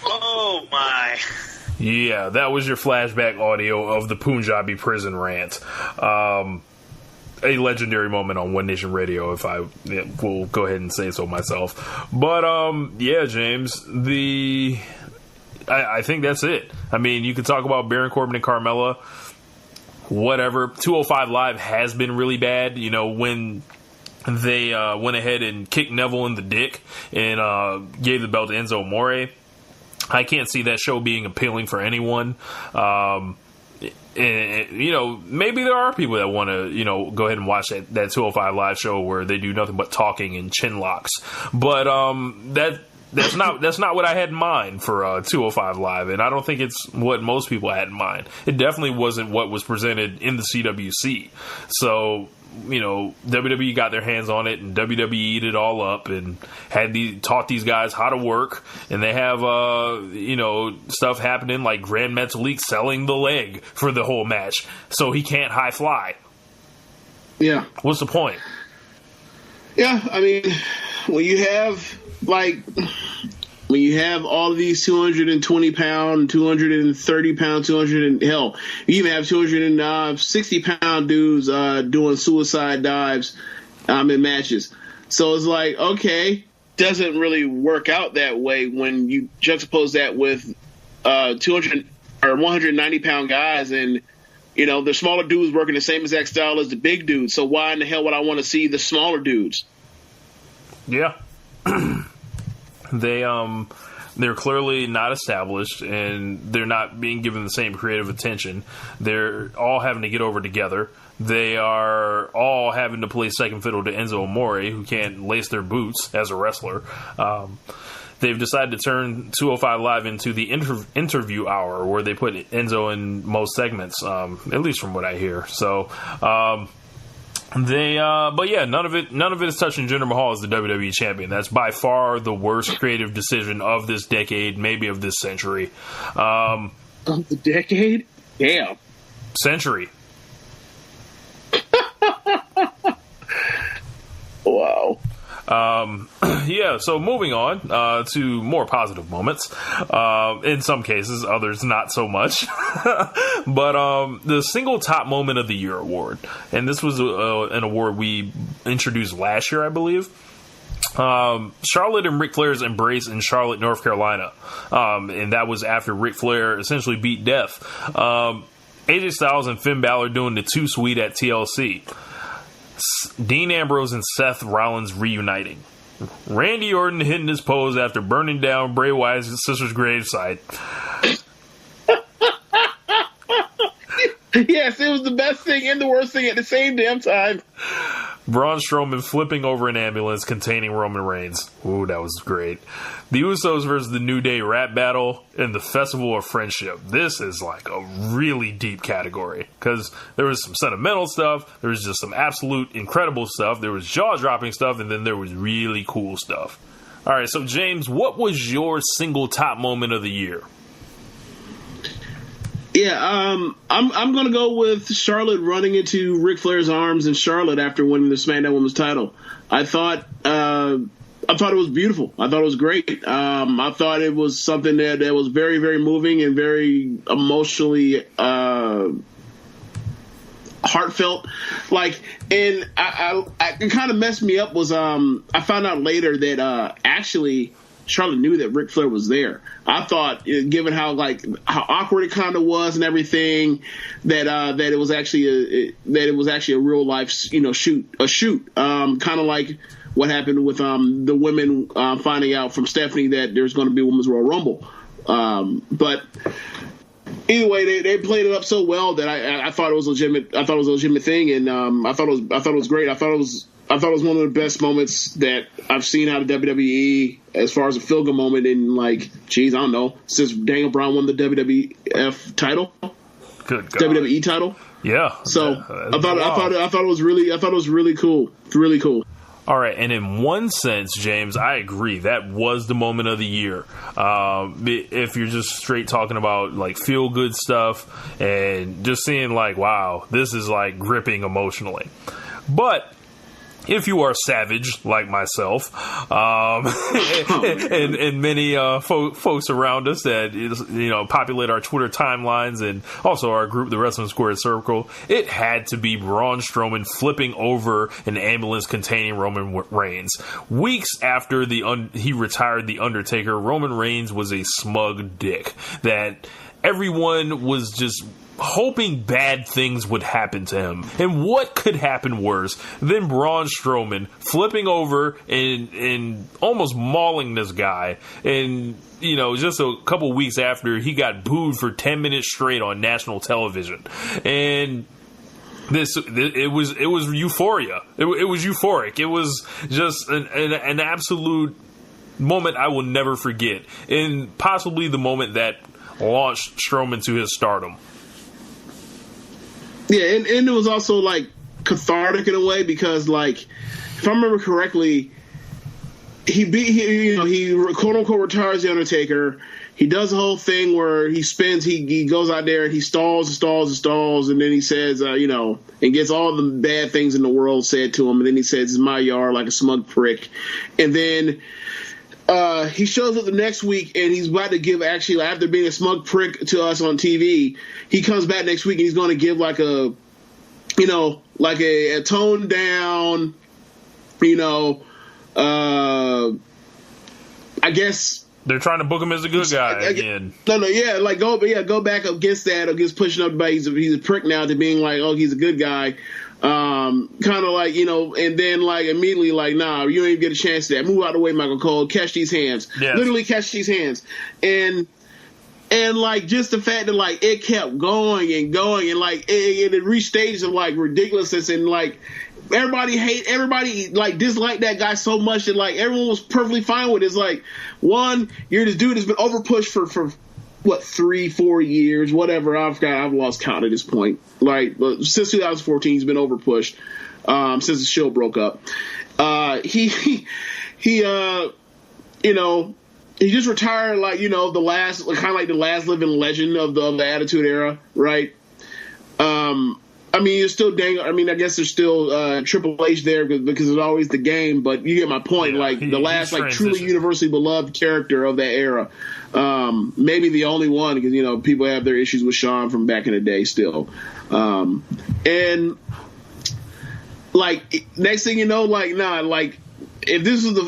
Oh my. Yeah, that was your flashback audio of the Punjabi prison rant. A legendary moment on One Nation Radio, if I will go ahead and say so myself. But, yeah, James, I think that's it. I mean, you could talk about Baron Corbin and Carmella, whatever. 205 Live has been really bad, you know, when they went ahead and kicked Neville in the dick and gave the belt to Enzo Amore. I can't see that show being appealing for anyone. And, you know, maybe there are people that want to, you know, go ahead and watch that 205 Live show where they do nothing but talking and chin locks. But that's not what I had in mind for 205 Live, and I don't think it's what most people had in mind. It definitely wasn't what was presented in the CWC. So, you know, WWE got their hands on it, and WWE'd it all up, and taught these guys how to work. And they have, you know, stuff happening like Grand Metalik selling the leg for the whole match, so he can't high fly. Yeah. What's the point? Yeah, I mean, when you have all of these 220 pound, 230 pound, hell, you even have 260 pound dudes doing suicide dives in matches. So it's like, okay, doesn't really work out that way when you juxtapose that with 200 or 190 pound guys, and you know the smaller dudes working the same exact style as the big dudes. So why in the hell would I want to see the smaller dudes? Yeah. They're clearly not established, and they're not being given the same creative attention. They're all having to get over together. They are all having to play second fiddle to Enzo Amore, who can't lace their boots as a wrestler. They've decided to turn 205 Live into the interview hour, where they put Enzo in most segments, at least from what I hear. So, but yeah, none of it is touching Jinder Mahal as the WWE champion. That's by far the worst creative decision of this decade, maybe of this century. Of the decade? Damn. Century. Wow. Yeah, so moving on to more positive moments. In some cases, others not so much. But the single top moment of the year award, and this was an award we introduced last year, I believe. Charlotte and Ric Flair's embrace in Charlotte, North Carolina, and that was after Ric Flair essentially beat death. AJ Styles and Finn Balor doing the Too Sweet at TLC. Dean Ambrose and Seth Rollins reuniting. Randy Orton hitting his pose after burning down Bray Wyatt's sister's gravesite. Yes, it was the best thing and the worst thing at the same damn time. Braun Strowman flipping over an ambulance containing Roman Reigns. Ooh, that was great. The Usos versus the New Day rap battle and the Festival of Friendship. This is like a really deep category because there was some sentimental stuff, there was just some absolute incredible stuff, there was jaw-dropping stuff, and then there was really cool stuff. All right, so James, what was your single top moment of the year? Yeah, I'm going to go with Charlotte running into Ric Flair's arms in Charlotte after winning the SmackDown Women's title. I thought it was beautiful. I thought it was great. I thought it was something that was very, very moving and very emotionally heartfelt. Like, and I it kind of messed me up was I found out later that actually Charlotte knew that Ric Flair was there. I thought, given how awkward it kind of was and everything, that it was actually a real life shoot, kind of like what happened with the women finding out from Stephanie that there's going to be a Women's Royal Rumble. But anyway, they played it up so well that I thought it was legitimate. I thought it was a legitimate thing, and I thought it was great. I thought it was one of the best moments that I've seen out of WWE as far as a feel-good moment in, like, I don't know, since Daniel Bryan won the WWF title. Good God. WWE title. Yeah. So I thought it was really cool. Really cool. All right, and in one sense, James, I agree. That was the moment of the year. If you're just straight talking about, like, feel-good stuff and just seeing, like, wow, this is, like, gripping emotionally. But if you are savage like myself, and many folks around us that populate our Twitter timelines and also our group, the Wrestling Squared Circle, it had to be Braun Strowman flipping over an ambulance containing Roman Reigns. Weeks after he retired The Undertaker, Roman Reigns was a smug dick that everyone was just hoping bad things would happen to him. And what could happen worse than Braun Strowman flipping over and almost mauling this guy? And, just a couple weeks after, he got booed for 10 minutes straight on national television. And it was euphoria. It was euphoric. It was just an absolute moment I will never forget. And possibly the moment that launched Strowman to his stardom. Yeah, and it was also, like, cathartic in a way because, like, if I remember correctly, he quote unquote retires The Undertaker. He does the whole thing where he goes out there and he stalls, and then he says, and gets all the bad things in the world said to him, and then he says, "It's my yard," like a smug prick, and then he shows up the next week and he's about to give, actually, after being a smug prick to us on TV, he comes back next week and he's going to give like a toned down, I guess they're trying to book him as a good guy again. Go back against that, against pushing up. He's a prick now to being like, oh, he's a good guy. Kind of like, and then like immediately like, nah, you don't even get a chance to that. Move out of the way, Michael Cole. Catch these hands. Yes. Literally catch these hands. And like just the fact that like it kept going and going and like it reached stages of like ridiculousness and like everybody like disliked that guy so much that like everyone was perfectly fine with it. It's like, one, you're this dude that's been overpushed for what, 3-4 years, whatever. I've lost count at this point. Like since 2014, he's been overpushed. Since the show broke up, he just retired. Like the last, kind of like the last living legend of the Attitude Era, right? I mean, you're still I guess there's still Triple H there because it's always the game. But you get my point. Yeah, like the last, like truly universally beloved character of that era. Maybe the only one because people have their issues with Shawn from back in the day still. And like next thing you know, like nah, like if this is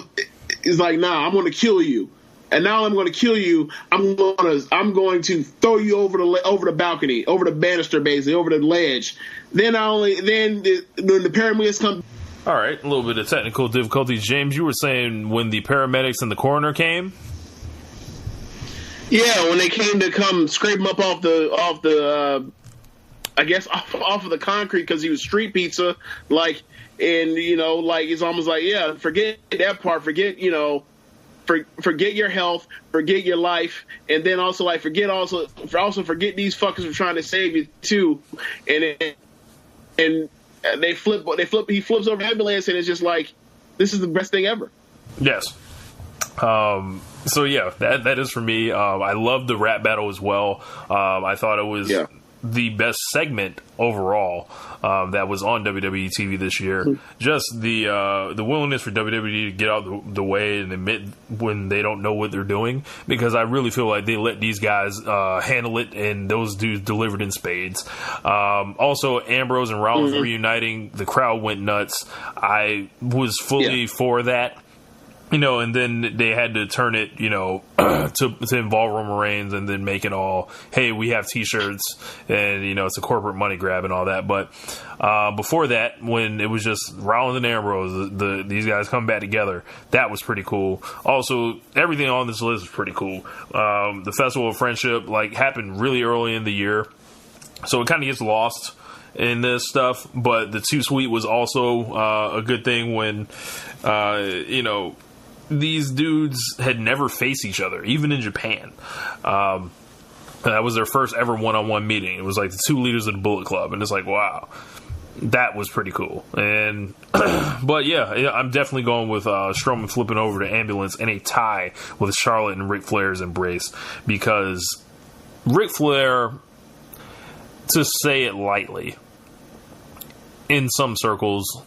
it's like nah, I'm going to kill you. And now I'm going to kill you. I'm going to throw you over the balcony, over the banister, basically, over the ledge. Then the paramedics come. All right, a little bit of technical difficulties. James, you were saying when the paramedics and the coroner came. Yeah, when they came to come scrape him up off the I guess off of the concrete because he was street pizza, like, and like it's almost like, yeah, forget that part, forget forget your health, forget your life, and then also like forget these fuckers for trying to save you too. And he flips over the ambulance and it's just like, this is the best thing ever. Yes. So yeah, that is for me. I love the rap battle as well. I thought it was the best segment overall that was on WWE TV this year. Just the willingness for WWE to get out the way and admit when they don't know what they're doing, because I really feel like they let these guys handle it, and those dudes delivered in spades. Also, Ambrose and Rollins reuniting, the crowd went nuts. I was fully for that. And then they had to turn it, to involve Roman Reigns and then make it all, hey, we have T-shirts and, it's a corporate money grab and all that. But before that, when it was just Rollins and Ambrose, these guys come back together, that was pretty cool. Also, everything on this list is pretty cool. The Festival of Friendship, happened really early in the year, so it kind of gets lost in this stuff. But the Too Sweet was also a good thing when, these dudes had never faced each other, even in Japan. That was their first ever one-on-one meeting. It was like the two leaders of the Bullet Club, and it's like, wow, that was pretty cool. And but yeah, I'm definitely going with Strowman flipping over to Ambulance in a tie with Charlotte and Ric Flair's embrace, because Ric Flair, to say it lightly, in some circles,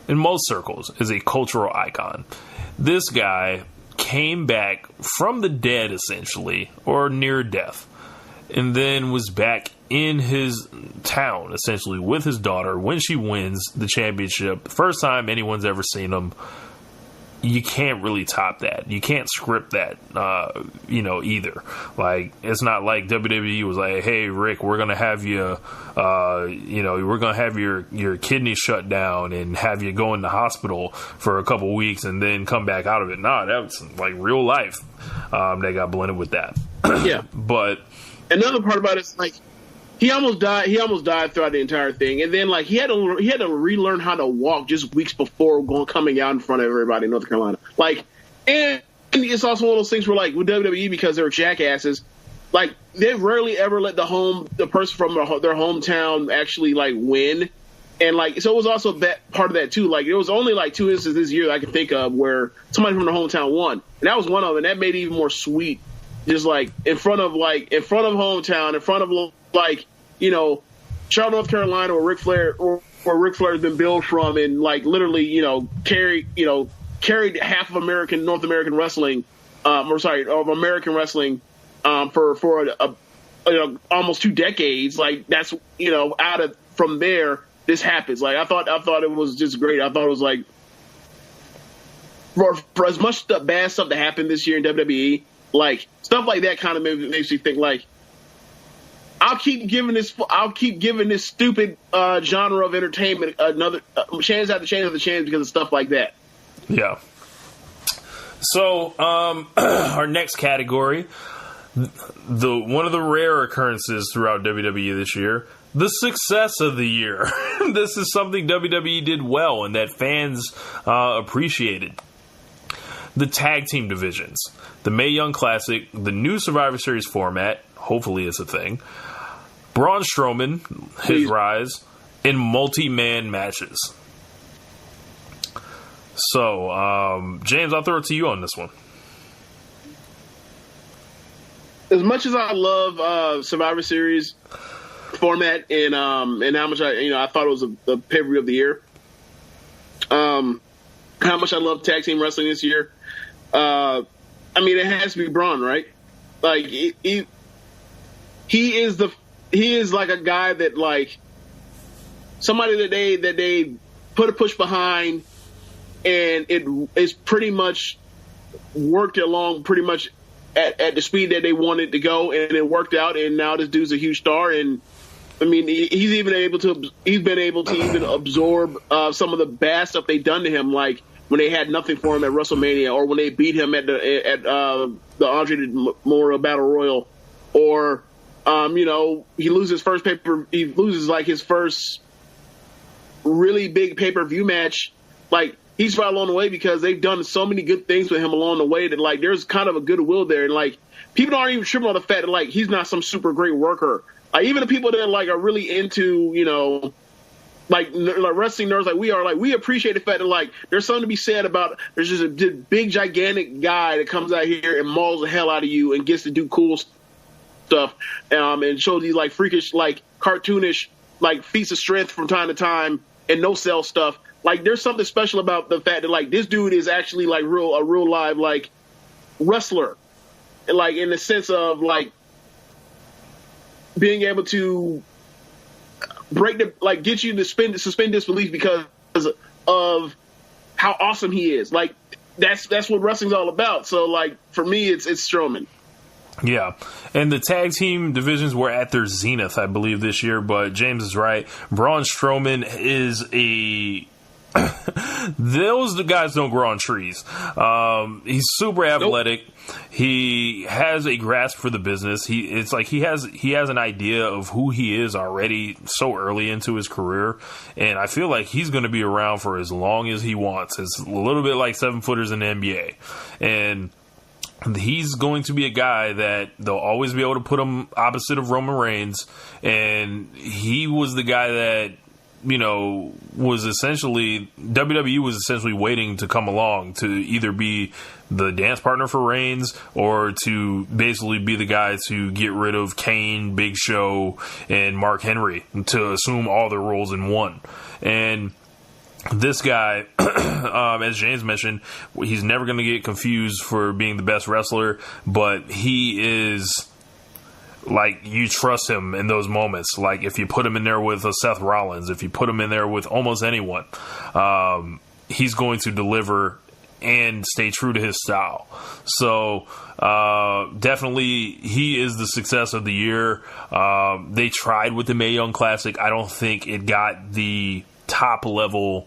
in most circles, is a cultural icon. This guy came back from the dead, essentially, or near death, and then was back in his town, essentially, with his daughter when she wins the championship. The first time anyone's ever seen him. You can't really top that. You can't script that, either. It's not like WWE was like, hey, Rick, we're going to have you, we're going to have your kidneys shut down and have you go in the hospital for a couple weeks and then come back out of it. Nah, that was real life. They got blended with that. Yeah. But another part about it is he almost died. He almost died throughout the entire thing, and then he had to relearn how to walk just weeks before coming out in front of everybody in North Carolina. And it's also one of those things where with WWE, because they're jackasses, they rarely ever let the person from their hometown actually win, and so it was also that part of that too. There was only 2 instances this year that I can think of where somebody from their hometown won, and that was one of them. And that made it even more sweet, just in front of hometown, in front of Charlotte, North Carolina, where Ric Flair has been billed from, and literally, carried half of North American wrestling, American wrestling, for almost 2 decades. That's from there, this happens. I thought it was just great. I thought it was for as much bad stuff that happened this year in WWE, stuff like that kind of makes me think I'll keep giving this stupid genre of entertainment another chance after chance after chance because of stuff like that. Yeah. So our next category, one of the rare occurrences throughout WWE this year, the success of the year. This is something WWE did well and that fans appreciated. The tag team divisions, the Mae Young Classic, the new Survivor Series format, hopefully it's a thing, Braun Strowman, his rise, in multi-man matches. So, James, I'll throw it to you on this one. As much as I love Survivor Series format and how much I thought it was the pay-per-view of the year, how much I love tag team wrestling this year, it has to be Braun, right? He is a guy that somebody that they put a push behind, and it is pretty much worked along pretty much at the speed that they wanted to go, and it worked out. And now this dude's a huge star, and he's been able to even absorb some of the bad stuff they've done to him, when they had nothing for him at WrestleMania, or when they beat him at the Andre Memorial Battle Royal, or he loses his first really big pay-per-view match. He's right along the way because they've done so many good things with him along the way that there's kind of a goodwill there, and people aren't even tripping on the fact that he's not some super great worker. Even the people that are really into wrestling nerds we are, we appreciate the fact that there's something to be said about there's just a big gigantic guy that comes out here and mauls the hell out of you and gets to do cool stuff, and show these like freakish, like cartoonish, like feats of strength from time to time, and no sell stuff. Like, there's something special about the fact that like this dude is actually like a real live like wrestler, and like in the sense of like being able to get you to suspend disbelief because of how awesome he is. Like, that's what wrestling's all about. So like for me, it's Strowman. Yeah, and the tag team divisions were at their zenith, I believe, this year, but James is right. Braun Strowman is those guys don't grow on trees. He's super athletic. Nope. He has a grasp for the business. He has an idea of who he is already so early into his career, and I feel like he's going to be around for as long as he wants. It's a little bit like 7-footers in the NBA, and he's going to be a guy that they'll always be able to put him opposite of Roman Reigns, and he was the guy that, you know, WWE was essentially waiting to come along to either be the dance partner for Reigns or to basically be the guy to get rid of Kane, Big Show, and Mark Henry, to assume all their roles in one. And this guy, as James mentioned, he's never going to get confused for being the best wrestler, but he is, like, you trust him in those moments. Like, if you put him in there with a Seth Rollins, if you put him in there with almost anyone, he's going to deliver and stay true to his style. So definitely he is the success of the year. They tried with the Mae Young Classic. I don't think it got the top level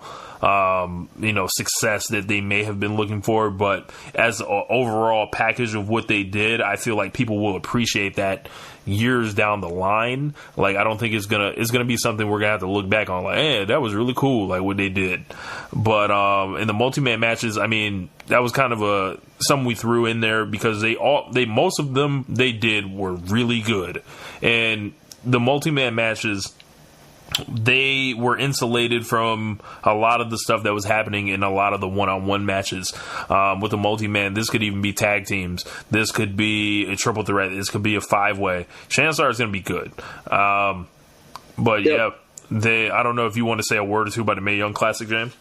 success that they may have been looking for, but as an overall package of what they did, I feel like people will appreciate that years down the line. Like, I don't think it's gonna be something we're gonna have to look back on like, hey, that was really cool, like what they did. But in the multi-man matches, I mean, that was kind of something we threw in there because most of them they did were really good, and the multi-man matches, they were insulated from a lot of the stuff that was happening in a lot of the one-on-one matches. With the multi-man, this could even be tag teams. This could be a triple threat. This could be a 5-way. Chances are it's going to be good. But yep. Yeah, I don't know if you want to say a word or two about the Mae Young Classic, James.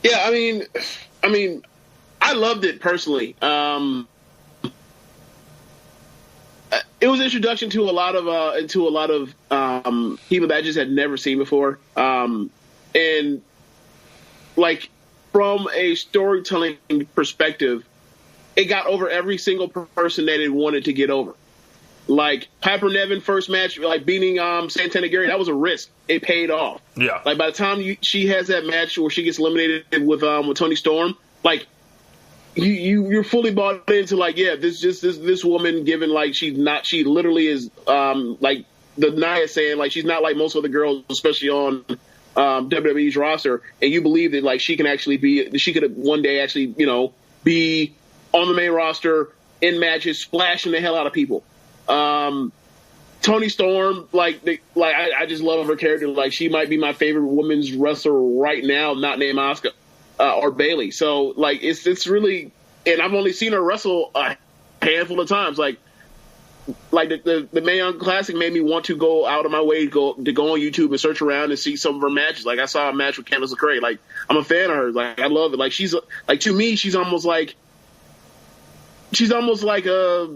Yeah, I mean, I loved it personally. It was an introduction to a lot of people that I just had never seen before, and like from a storytelling perspective, it got over every single person that it wanted to get over. Like Piper Niven first match, like beating Santana Garrett, that was a risk. It paid off. Yeah. Like by the time she has that match where she gets eliminated with Toni Storm, like. You're fully bought into like, yeah, this woman given like she literally is like the Nia saying like she's not like most of the girls, especially on WWE's roster, and you believe that like she could one day actually be on the main roster in matches, splashing the hell out of people. Toni Storm, I just love her character. Like she might be my favorite women's wrestler right now, not named Asuka. Or Bailey. So like it's really, and I've only seen her wrestle a handful of times. Like the Mae Young Classic made me want to go out of my way to go on YouTube and search around and see some of her matches. Like I saw a match with Candice LeRae. Like I'm a fan of her. Like I love it. Like she's like, to me, she's almost like a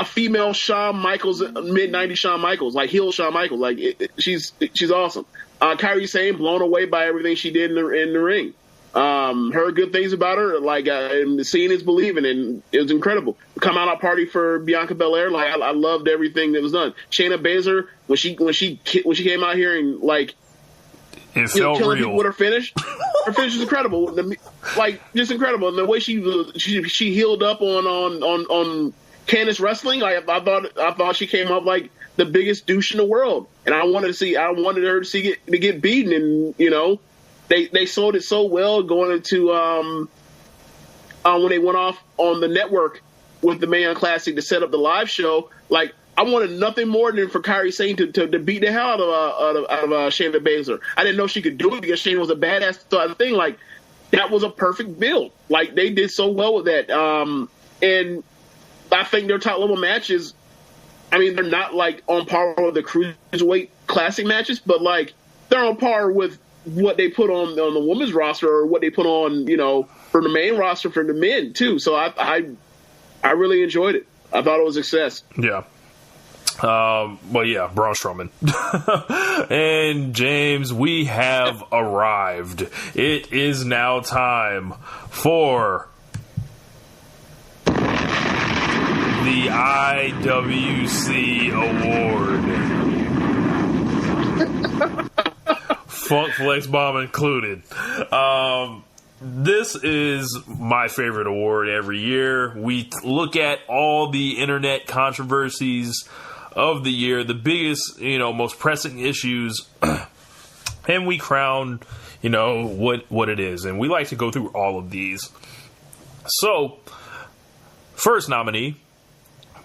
female Shawn Michaels, mid-90s Shawn Michaels, like heel Shawn Michaels. Like she's awesome. Kairi Sane, blown away by everything she did in the ring. Heard good things about her, and seeing is believing, and it was incredible. Come out party for Bianca Belair, like I loved everything that was done. Shayna Baszler, when she came out here and like it felt killing real people with her finish was incredible. Like just incredible, and the way she healed up on Candice wrestling, like I thought she came up like the biggest douche in the world, and I wanted her to get beaten, and they sold it so well going into when they went off on the network with the Mae Young Classic to set up the live show. Like I wanted nothing more than for Kairi Sane to beat the hell out of Shayna Baszler. I didn't know she could do it because Shayna was a badass thing. Like that was a perfect build. Like they did so well with that, and I think their top level matches, I mean, they're not like on par with the Cruiserweight Classic matches, but like they're on par with what they put on the women's roster or what they put on, for the main roster for the men too. So I really enjoyed it. I thought it was a success. Yeah. Well, yeah, Braun Strowman. And James, we have arrived. It is now time for the IWC Award. Funk Flex Bomb included. This is my favorite award every year. We look at all the internet controversies of the year, the biggest, most pressing issues, and we crown, what it is. And we like to go through all of these. So, first nominee,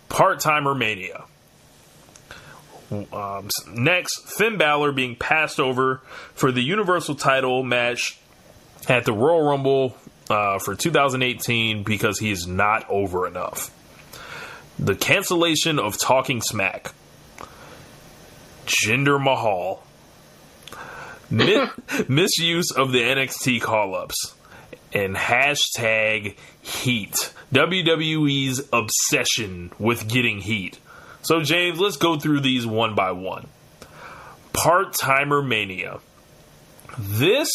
Part-Timer Mania. Next, Finn Balor being passed over for the Universal title match at the Royal Rumble for 2018 because he is not over enough. The cancellation of Talking Smack. Jinder Mahal. Misuse of the NXT call-ups. And hashtag heat. WWE's obsession with getting heat. So, James, let's go through these one by one. Part-Timer Mania. This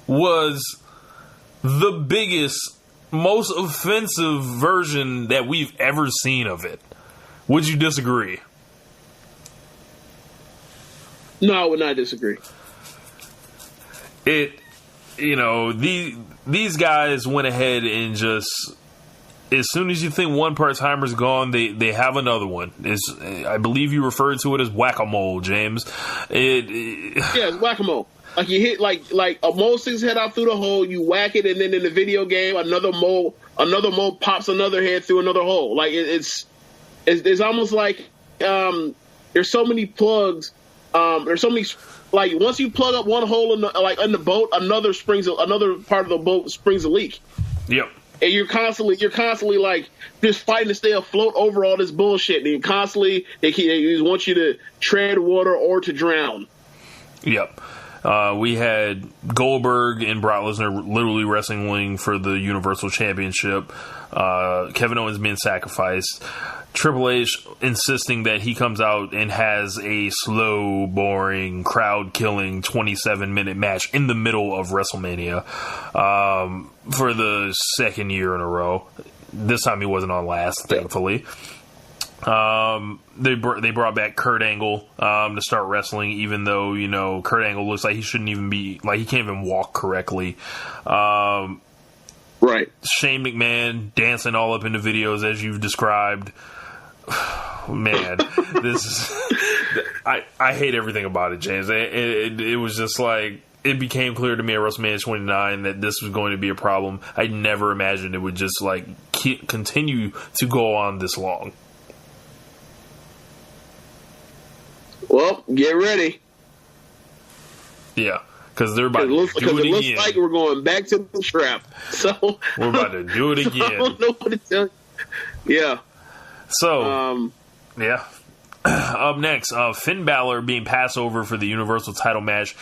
was the biggest, most offensive version that we've ever seen of it. Would you disagree? No, I would not disagree. These guys went ahead and just, as soon as you think one part-timer's gone, they have another one. I believe you referred to it as whack-a-mole, James. Yeah, it's whack-a-mole. Like you hit like a mole sticks head out through the hole, you whack it, and then in the video game, another mole pops another head through another hole. Like it's almost like there's so many plugs. There's so many, like once you plug up one hole in the boat, another part of the boat springs a leak. Yep. And you're constantly like just fighting to stay afloat over all this bullshit. And they want you to tread water or to drown. Yep. We had Goldberg and Brock Lesnar literally wrestling for the Universal Championship. Kevin Owens being sacrificed. Triple H insisting that he comes out and has a slow, boring, crowd-killing 27-minute match in the middle of WrestleMania for the second year in a row. This time he wasn't on last, thankfully. They brought back Kurt Angle to start wrestling, even though Kurt Angle looks like he shouldn't even be, like he can't even walk correctly. Right. Shane McMahon dancing all up in the videos as you've described. Man, this is I hate everything about it, James. It was just like, it became clear to me at WrestleMania 29 that this was going to be a problem. I never imagined it would just like continue to go on this long. Well, get ready. Yeah, because they're about to do it again. It looks like we're going back to the trap. So we're about to do it again. I don't know what to tell you. Yeah. So, yeah. Up next, Finn Balor being passed over for the Universal title match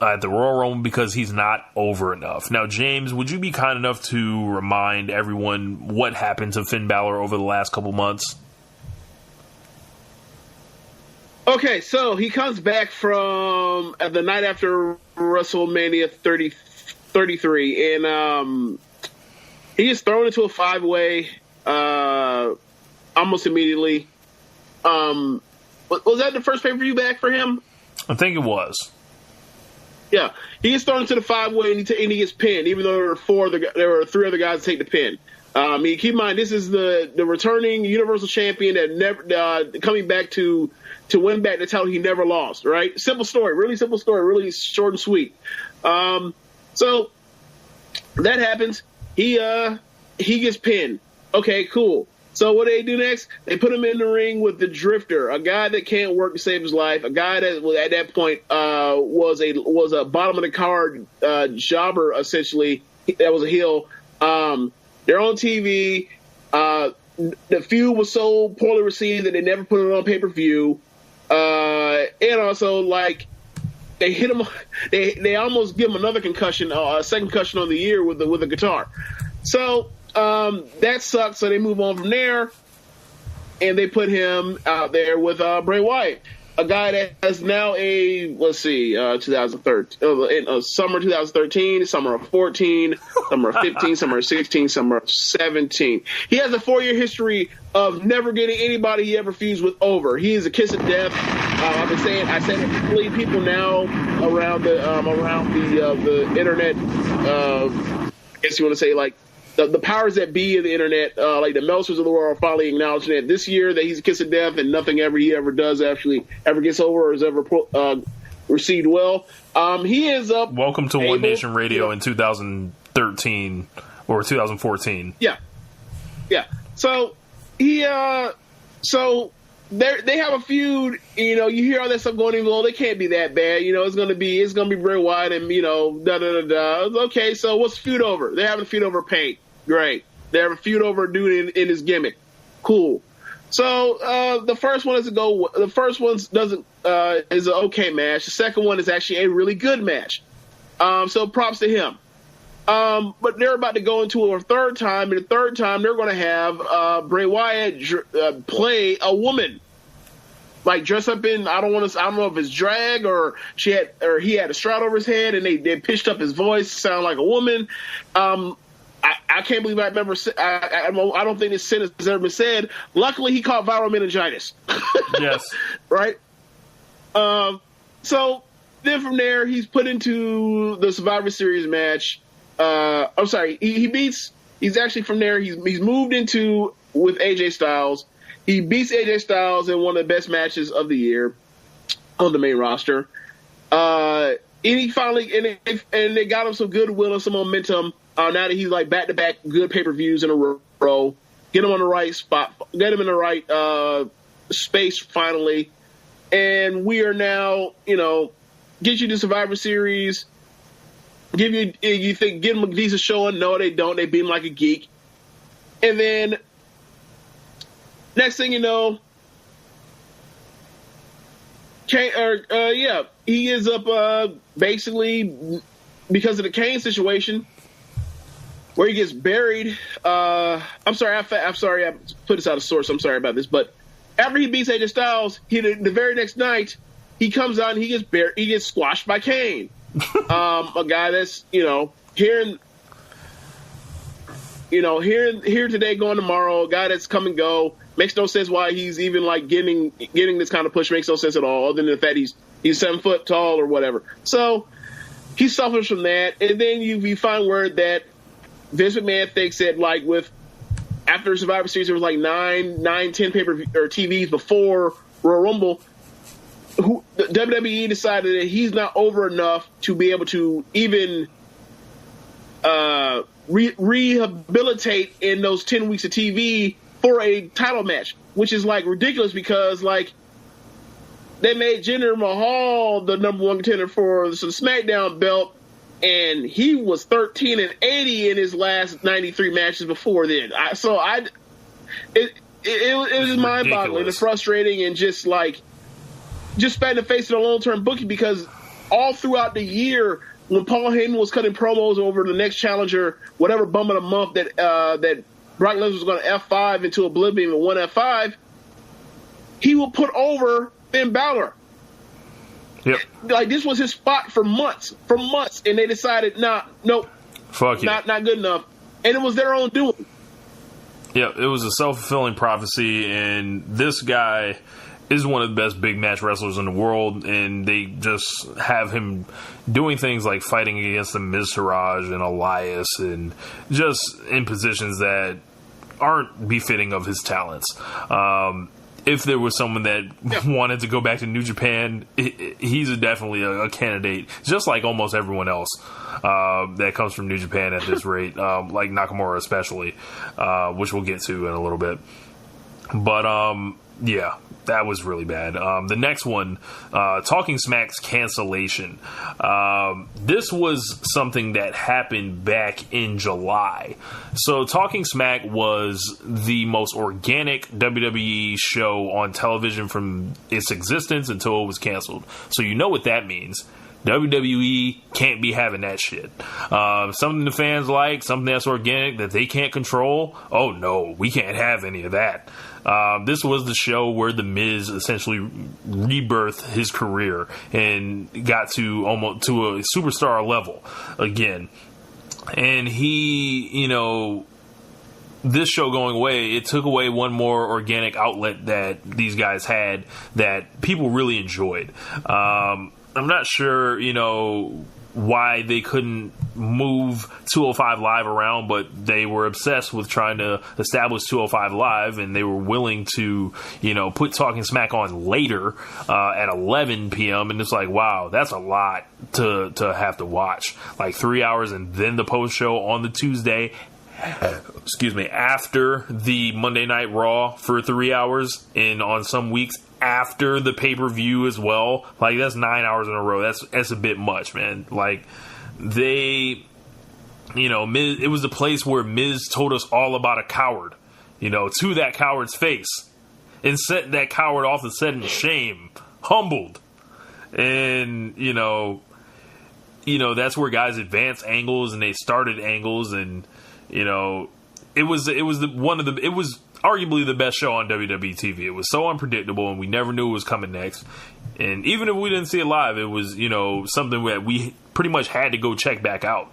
at the Royal Rumble because he's not over enough. Now, James, would you be kind enough to remind everyone what happened to Finn Balor over the last couple months? Okay, so he comes back from the night after WrestleMania 33, and he is thrown into a 5-way almost immediately. Was that the first pay-per-view back for him? I think it was. Yeah, he gets thrown into the 5-way and he gets pinned, even though there were 3 other guys to take the pin. Keep in mind, this is the returning Universal Champion that never coming back to win back the title he never lost. Right? Simple story, really short and sweet. So that happens. He gets pinned. Okay, cool. So what do they do next? They put him in the ring with the Drifter, a guy that can't work to save his life, a guy that at that point was a bottom of the card jobber, essentially. That was a heel. They're on TV. the feud was so poorly received that they never put it on pay-per-view. And also, like, they hit him. They almost give him another concussion, a second concussion on the year with the guitar. So that sucks. So they move on from there, and they put him out there with Bray Wyatt, a guy that has now 2013, summer 2013, summer of 14, summer of 15, summer of 16, summer of 17. He has a 4-year history of never getting anybody he ever feuds with over. He is a kiss of death. I've been saying, I said it to people now around the internet. I guess you want to say, like, the powers that be of the internet, like the Meltzers of the world, are finally acknowledging that this year that he's a kiss of death and nothing he ever does actually ever gets over or is ever received well. He ends up. Welcome to One Nation Radio in 2013 or 2014. Yeah. So he, so they have a feud. You know, you hear all that stuff going in. Well, they can't be that bad. You know, it's gonna be Bray Wyatt and Okay, so what's the feud over? They're having a feud over paint. Great. They have a feud over a dude in his gimmick. Cool. So the first one is is an okay match. The second one is actually a really good match. So props to him. But they're about to go into a third time, and the third time they're going to have Bray Wyatt play a woman, like dress up in I don't know if it's drag or he had a shroud over his head, and they pitched up his voice to sound like a woman. I can't believe I've ever. I don't think this sentence has ever been said. Luckily, he caught viral meningitis. Yes. Right. So then from there, he's put into the Survivor Series match. I'm sorry. He's actually from there. He's moved into with AJ Styles. He beats AJ Styles in one of the best matches of the year on the main roster. And he finally and they got him some goodwill and some momentum. Now that he's like back-to-back good pay-per-views in a row, get him on the right spot, get him in the right space finally, and we are now, get you the Survivor Series, give him a decent showing. No, they don't. They beat him like a geek, and then next thing you know, he ends up basically because of the Kane situation, where he gets buried. I'm sorry, I put this out of source. I'm sorry about this, but after he beats AJ Styles, the very next night he comes out and he gets buried. He gets squashed by Kane, a guy that's here today, going tomorrow. A guy that's come and go. Makes no sense why he's even like getting this kind of push. Makes no sense at all, other than the fact he's 7 foot tall or whatever. So he suffers from that, and then you find word that Vince McMahon thinks that, like, after Survivor Series, there was like 10 pay-per-view or TVs before Royal Rumble. The WWE decided that he's not over enough to be able to even rehabilitate in those 10 weeks of TV for a title match, which is like ridiculous because like they made Jinder Mahal the number one contender for the SmackDown belt. And he was 13-80 in his last 93 matches before then. It was just mind-boggling and frustrating, and just spat in the face of the long-term booking, because all throughout the year, when Paul Heyman was cutting promos over the next challenger, whatever bum of the month that Brock Lesnar was going to F5 into oblivion and won F5, he will put over Finn Balor. Yep. Like, this was his spot for months, and they decided, nope, fuck it, not good enough, and it was their own doing. Yeah, it was a self-fulfilling prophecy, and this guy is one of the best big match wrestlers in the world, and they just have him doing things like fighting against the Miztourage and Elias, and just in positions that aren't befitting of his talents. If there was someone that wanted to go back to New Japan, he's definitely a candidate, just like almost everyone else that comes from New Japan at this rate, like Nakamura especially, which we'll get to in a little bit. But Yeah, that was really bad. The next one, Talking Smack's cancellation. This was something that happened back in July. So Talking Smack was the most organic WWE show on television from its existence until it was canceled. So you know what that means. WWE can't be having that shit. Something the fans like, something that's organic that they can't control. Oh no, we can't have any of that. This was the show where The Miz essentially rebirthed his career and got to almost to a superstar level again. And he, this show going away, it took away one more organic outlet that these guys had that people really enjoyed. I'm not sure, why they couldn't move 205 Live around, but they were obsessed with trying to establish 205 Live, and they were willing to, put Talking Smack on later at 11 p.m. And it's like, wow, that's a lot to have to watch. Like 3 hours and then the post show on the Tuesday. Excuse me, after the Monday Night Raw for 3 hours, and on some weeks after the pay-per-view as well. Like, that's 9 hours in a row. That's a bit much, man. Like, Miz, it was a place where Miz told us all about a coward, to that coward's face, and set that coward off the set in shame, humbled. And, that's where guys advance angles, and they started angles, and, it was arguably the best show on WWE TV. It was so unpredictable, and we never knew what was coming next. And even if we didn't see it live, it was, something that we pretty much had to go check back out.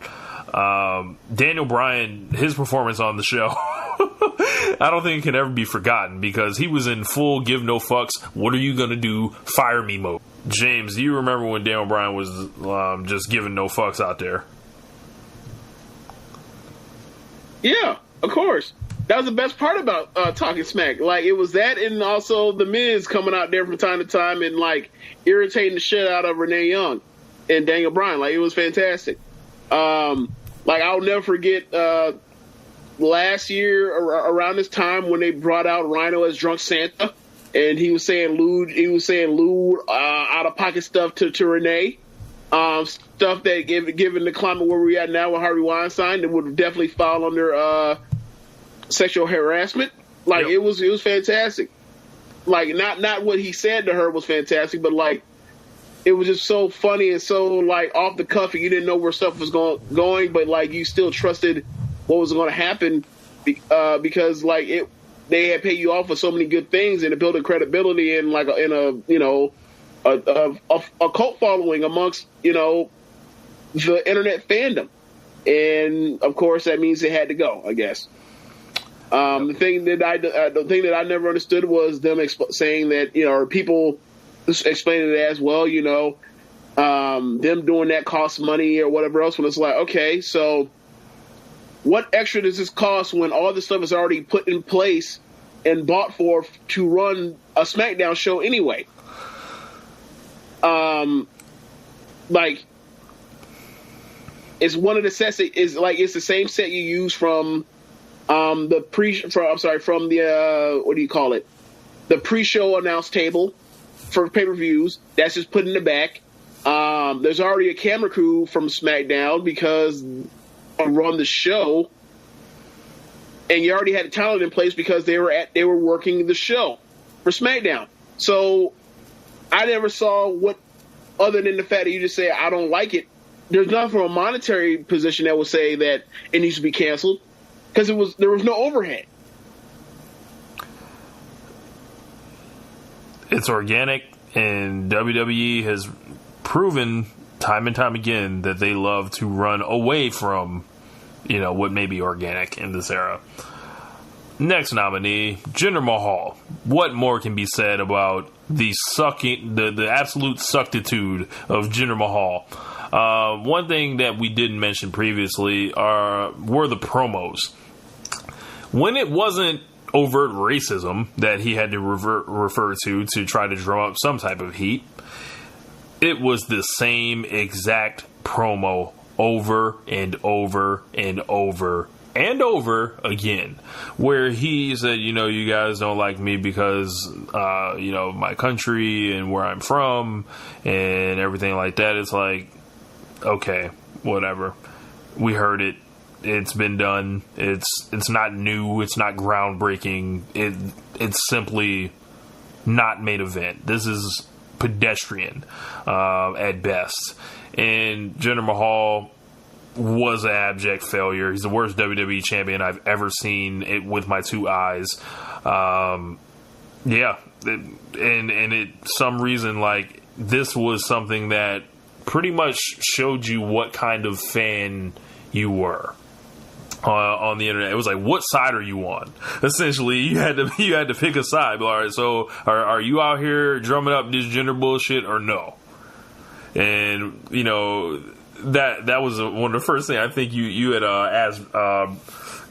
Daniel Bryan, his performance on the show, I don't think it can ever be forgotten, because he was in full give no fucks, what are you going to do, fire me mode. James, do you remember when Daniel Bryan was just giving no fucks out there? Yeah, of course. That was the best part about Talking Smack. Like, it was that, and also The Miz coming out there from time to time and, like, irritating the shit out of Renee Young and Daniel Bryan. Like, it was fantastic. I'll never forget last year around this time when they brought out Rhino as Drunk Santa, and he was saying lewd, out-of-pocket stuff to Renee. Stuff that, given the climate where we're at now with Harvey Weinstein, that would definitely fall under sexual harassment. Like, yep. It was fantastic. Like, not what he said to her was fantastic, but like, it was just so funny and so like off the cuff, and you didn't know where stuff was going, but like you still trusted what was going to happen because like they had paid you off for so many good things and to build a credibility and like a cult following amongst the internet fandom, and of course that means it had to go, I guess. The thing that I never understood was them saying that, or people explaining it as, well, them doing that costs money or whatever else, when it's like, okay, so what extra does this cost when all this stuff is already put in place and bought for to run a SmackDown show anyway? Like, it's one of the sets that is like, it's the same set you use from the pre-show announce table for pay-per-views. That's just put in the back. There's already a camera crew from SmackDown because they run the show, and you already had the talent in place because they were working the show for SmackDown. So I never saw what, other than the fact that you just say I don't like it. There's nothing from a monetary position that would say that it needs to be canceled, because there was no overhead. It's organic, and WWE has proven time and time again that they love to run away from, what may be organic in this era. Next nominee, Jinder Mahal. What more can be said about the absolute suctitude of Jinder Mahal? One thing that we didn't mention previously were the promos. When it wasn't overt racism that he had to refer to try to drum up some type of heat, it was the same exact promo over and over and over and over again, where he said, you guys don't like me because, my country and where I'm from and everything like that. It's like, okay, whatever. We heard it. It's been done. It's not new. It's not groundbreaking. It's simply not main event. This is pedestrian at best. And Jinder Mahal was an abject failure. He's the worst WWE champion I've ever seen it with my two eyes. Some reason, like, this was something that pretty much showed you what kind of fan you were on the internet. It was like, what side are you on? Essentially, you had to pick a side. All right, so are you out here drumming up this gender bullshit or no? And that was one of the first things I think you had asked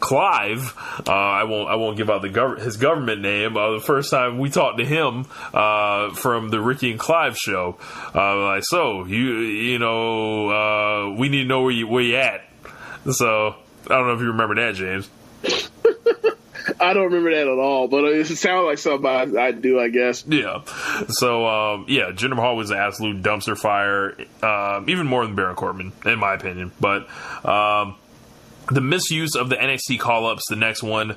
Clive. I won't give out his government name. The first time we talked to him from the Ricky and Clive show, like, so we need to know where you at. So I don't know if you remember that, James. I don't remember that at all, but it sounds like something I do, I guess. Yeah. So, Jinder Mahal was an absolute dumpster fire, even more than Baron Corbin, in my opinion. But the misuse of the NXT call-ups, the next one,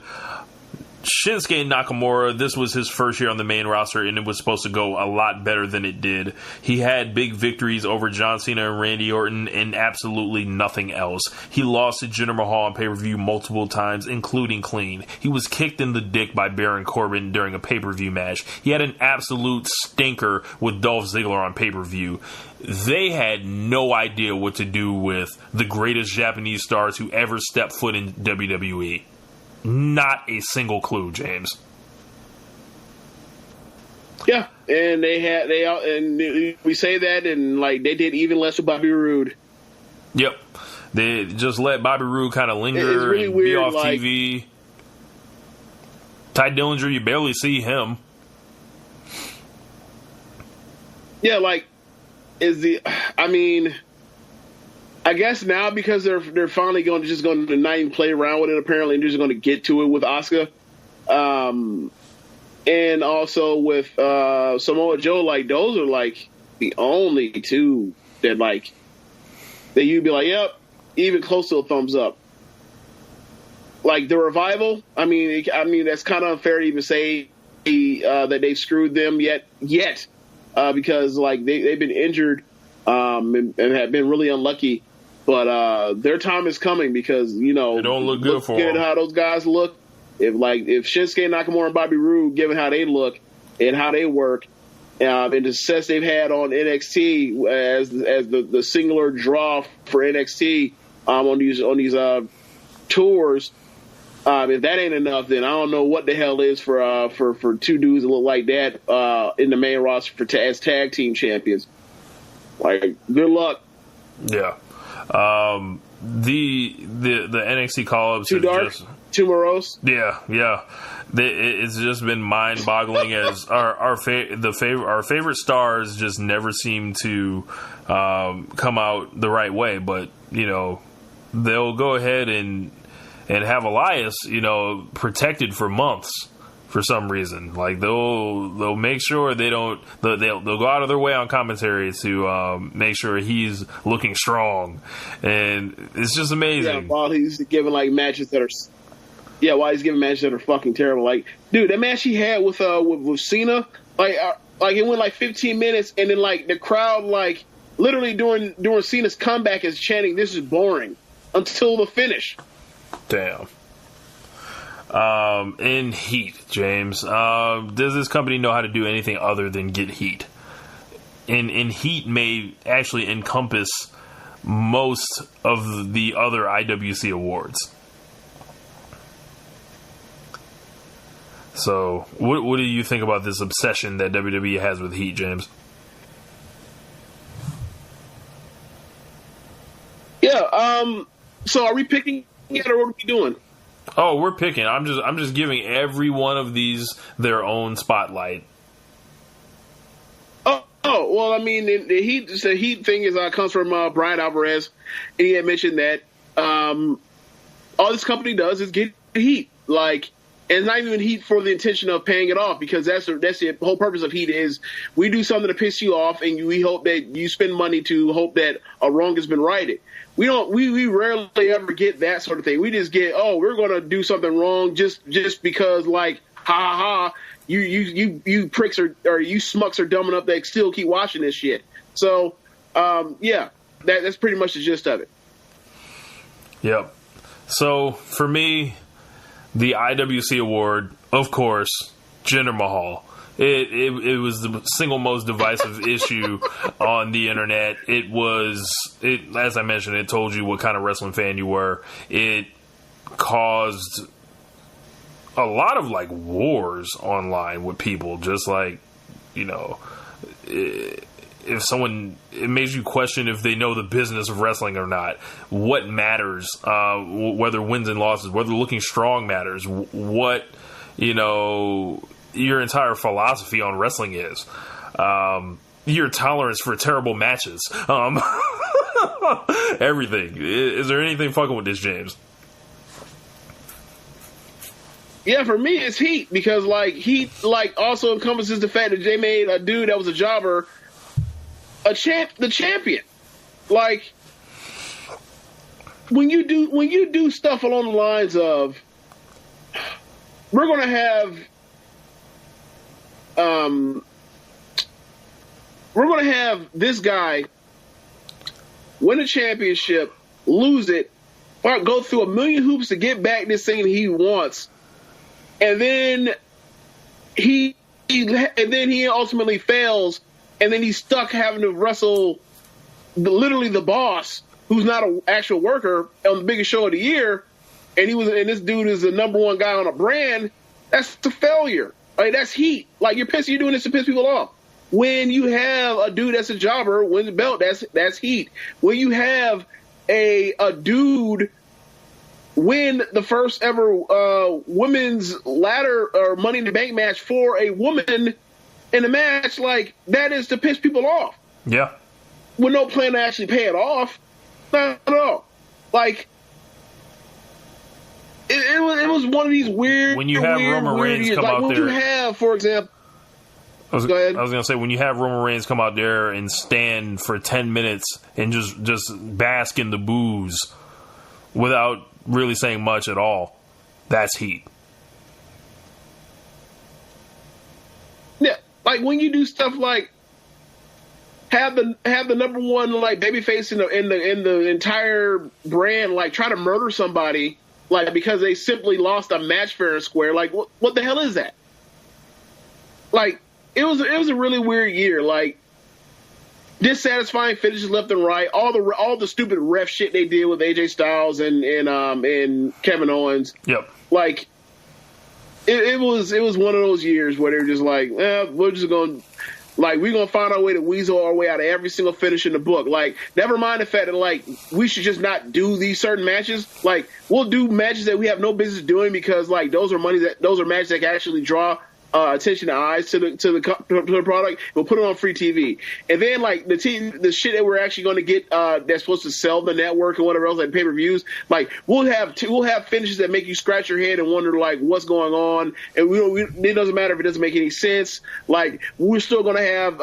Shinsuke Nakamura, this was his first year on the main roster, and it was supposed to go a lot better than it did. He had big victories over John Cena and Randy Orton and absolutely nothing else. He lost to Jinder Mahal on pay-per-view multiple times, including clean. He was kicked in the dick by Baron Corbin during a pay-per-view match. He had an absolute stinker with Dolph Ziggler on pay-per-view. They had no idea what to do with the greatest Japanese stars who ever stepped foot in WWE. Not a single clue, James. Yeah, and we say that, and like they did even less with Bobby Roode. Yep, they just let Bobby Roode kind of linger really and weird, be off TV. Ty Dillinger, you barely see him. Yeah, I guess now because they're finally going to not even play around with it apparently, and they're just going to get to it with Asuka, and also with Samoa Joe. Like, those are like the only two that that you'd be like, yep, even close to a thumbs up. Like the Revival, I mean that's kind of unfair to even say that they've screwed them yet, because like they've been injured and have been really unlucky. But their time is coming because, they don't look good for them. How those guys look. If Shinsuke Nakamura and Bobby Roode, given how they look and how they work, and the success they've had on NXT as the singular draw for NXT on these tours, if that ain't enough, then I don't know what the hell is for two dudes that look like that in the main roster as tag team champions. Like, good luck. Yeah. The NXT call-ups too dark, too morose. Yeah. It's just been mind-boggling as our favorite stars just never seem to come out the right way. But they'll go ahead and have Elias protected for months. For some reason, like they'll make sure they'll go out of their way on commentary to make sure he's looking strong, and it's just amazing. Yeah, while he's giving matches that are fucking terrible. Like, dude, that match he had with Cena, it went 15 minutes, and then the crowd literally during Cena's comeback is chanting, "This is boring," until the finish. Damn. In heat, James, does this company know how to do anything other than get heat? In heat may actually encompass most of the other IWC awards. So, what do you think about this obsession that WWE has with heat, James? Yeah. So, are we picking it, or what are we doing? Oh, we're picking. I'm just giving every one of these their own spotlight. Oh, well, I mean, the heat thing comes from Brian Alvarez, and he had mentioned that all this company does is get heat. Like, and it's not even heat for the intention of paying it off, because that's the whole purpose of heat is we do something to piss you off, and we hope that you spend money to hope that a wrong has been righted. We rarely ever get that sort of thing. We just get, oh, we're going to do something wrong just because, like, ha ha ha, you pricks or you smucks are dumb enough that still keep watching this shit. So, yeah, that's pretty much the gist of it. Yep. So for me, the IWC award, of course, Jinder Mahal. It was the single most divisive issue on the internet. As I mentioned, it told you what kind of wrestling fan you were. It caused a lot of like wars online with people, just like, you know, if someone, it makes you question if they know the business of wrestling or not. What matters, whether wins and losses, whether looking strong matters, what, you know, your entire philosophy on wrestling is, your tolerance for terrible matches, everything. Is there anything fucking with this, James? Yeah, for me, it's heat, because like heat like also encompasses the fact that they made a dude that was a jobber the champion. Like, when you do stuff along the lines of, we're gonna have this guy win a championship, lose it, or go through a million hoops to get back this thing he wants, and then he ultimately fails, and then he's stuck having to wrestle literally the boss, who's not an actual worker, on the biggest show of the year, and this dude is the number one guy on a brand. That's a failure. Like, that's heat. Like, you're doing this to piss people off. When you have a dude that's a jobber win the belt, that's heat. When you have a dude win the first ever women's ladder or Money in the Bank match for a woman in a match, like, that is to piss people off. Yeah. With no plan to actually pay it off. Not at all. Like, it was one of these weird. When you have Roman Reigns come out there, you have, for example, I was going to say, when you have Roman Reigns come out there and stand for 10 minutes and just bask in the booze without really saying much at all, that's heat. Yeah, like when you do stuff like have the number one like babyface in the entire brand, like try to murder somebody, like because they simply lost a match fair and square. Like what the hell is that? Like it was a really weird year. Like dissatisfying finishes left and right. All the stupid ref shit they did with AJ Styles and Kevin Owens. Yep. Like it was one of those years where they were just like, we're just going. Like, we're going to find our way to weasel our way out of every single finish in the book. Like, never mind the fact that, like, we should just not do these certain matches. Like, we'll do matches that we have no business doing because, like, those are matches that can actually draw attention to eyes to the product. We'll put it on free TV. And then, like, the shit that we're actually going to get that's supposed to sell the network and whatever else, like pay-per-views, like, we'll have finishes that make you scratch your head and wonder, like, what's going on. And it doesn't matter if it doesn't make any sense. Like, we're still going to have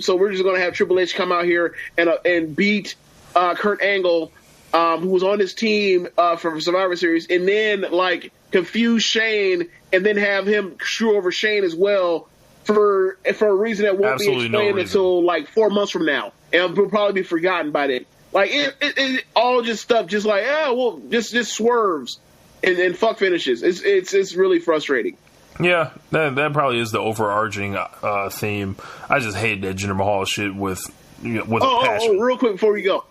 so we're just going to have Triple H come out here and beat Kurt Angle, who was on his team for Survivor Series, and then, like, confuse Shane and then have him screw over Shane as well for a reason that won't be explained until like 4 months from now, and will probably be forgotten by then. Like it all just stuff, just like just swerves and fuck finishes. It's really frustrating. Yeah, that probably is the overarching theme. I just hate that Jinder Mahal shit with a passion. Real quick before we go,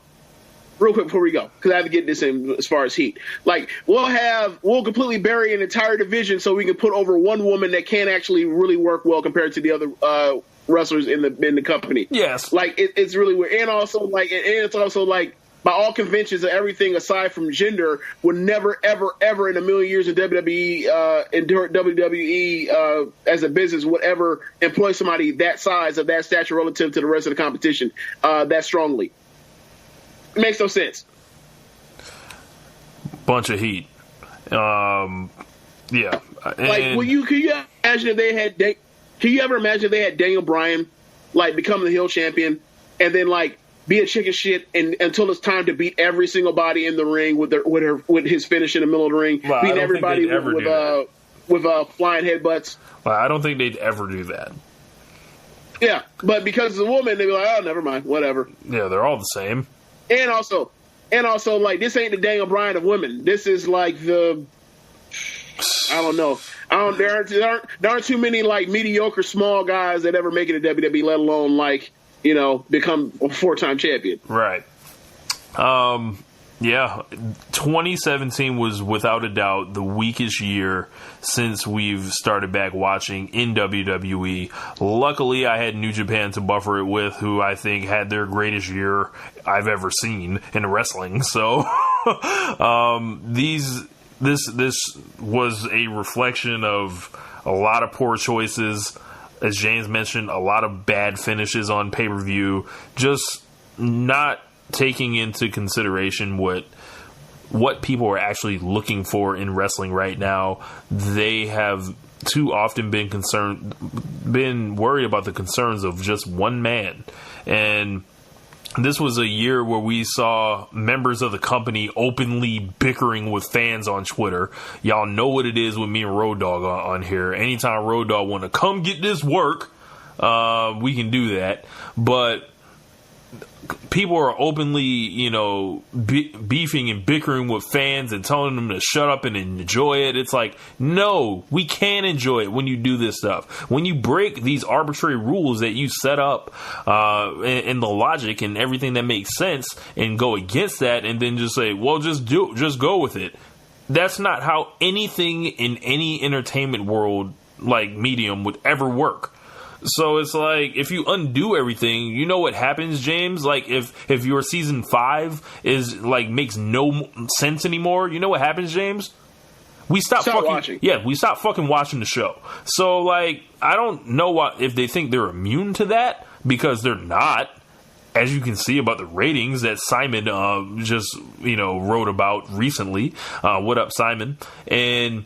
because I have to get this in as far as heat. Like, we'll completely bury an entire division so we can put over one woman that can't actually really work well compared to the other wrestlers in the company. Yes. Like, it's really weird. And also, like, it's also like, by all conventions and everything aside from gender, would never, ever, ever in a million years in WWE, as a business would ever employ somebody that size, of that stature relative to the rest of the competition that strongly. It makes no sense. bunch of heat. Yeah. Can you imagine if they had? Can you ever imagine if they had Daniel Bryan like become the heel champion and then like be a chicken shit and until it's time to beat every single body in the ring with his finish in the middle of the ring, beating everybody with flying headbutts. Well, I don't think they'd ever do that. Yeah, but because it's a woman, they'd be like, oh, never mind, whatever. Yeah, they're all the same. And also, like, this ain't the Daniel Bryan of women. This is like the, I don't know. There aren't too many like mediocre small guys that ever make it to WWE, let alone like, you know, become a 4-time champion. Right. Yeah, 2017 was without a doubt the weakest year since we've started back watching in WWE. Luckily, I had New Japan to buffer it with, who I think had their greatest year I've ever seen in wrestling. So, this was a reflection of a lot of poor choices. As James mentioned, a lot of bad finishes on pay-per-view. Just not taking into consideration what people are actually looking for in wrestling right now. They have too often been worried about the concerns of just one man. And this was a year where we saw members of the company openly bickering with fans on Twitter. Y'all know what it is with me and Road Dogg on here. Anytime Road Dogg want to come get this work, we can do that. But people are openly, you know, beefing and bickering with fans and telling them to shut up and enjoy it. It's like, no, we can't enjoy it when you do this stuff. When you break these arbitrary rules that you set up, and the logic and everything that makes sense, and go against that, and then just say, well, just go with it. That's not how anything in any entertainment world, like medium, would ever work. So it's like, if you undo everything, you know what happens, James? Like, if your season 5 is like makes no sense anymore, you know what happens, James? We stop fucking watching. Yeah, we stop fucking watching the show. So like, I don't know if they think they're immune to that, because they're not. As you can see about the ratings that Simon just, you know, wrote about recently. What up, Simon? And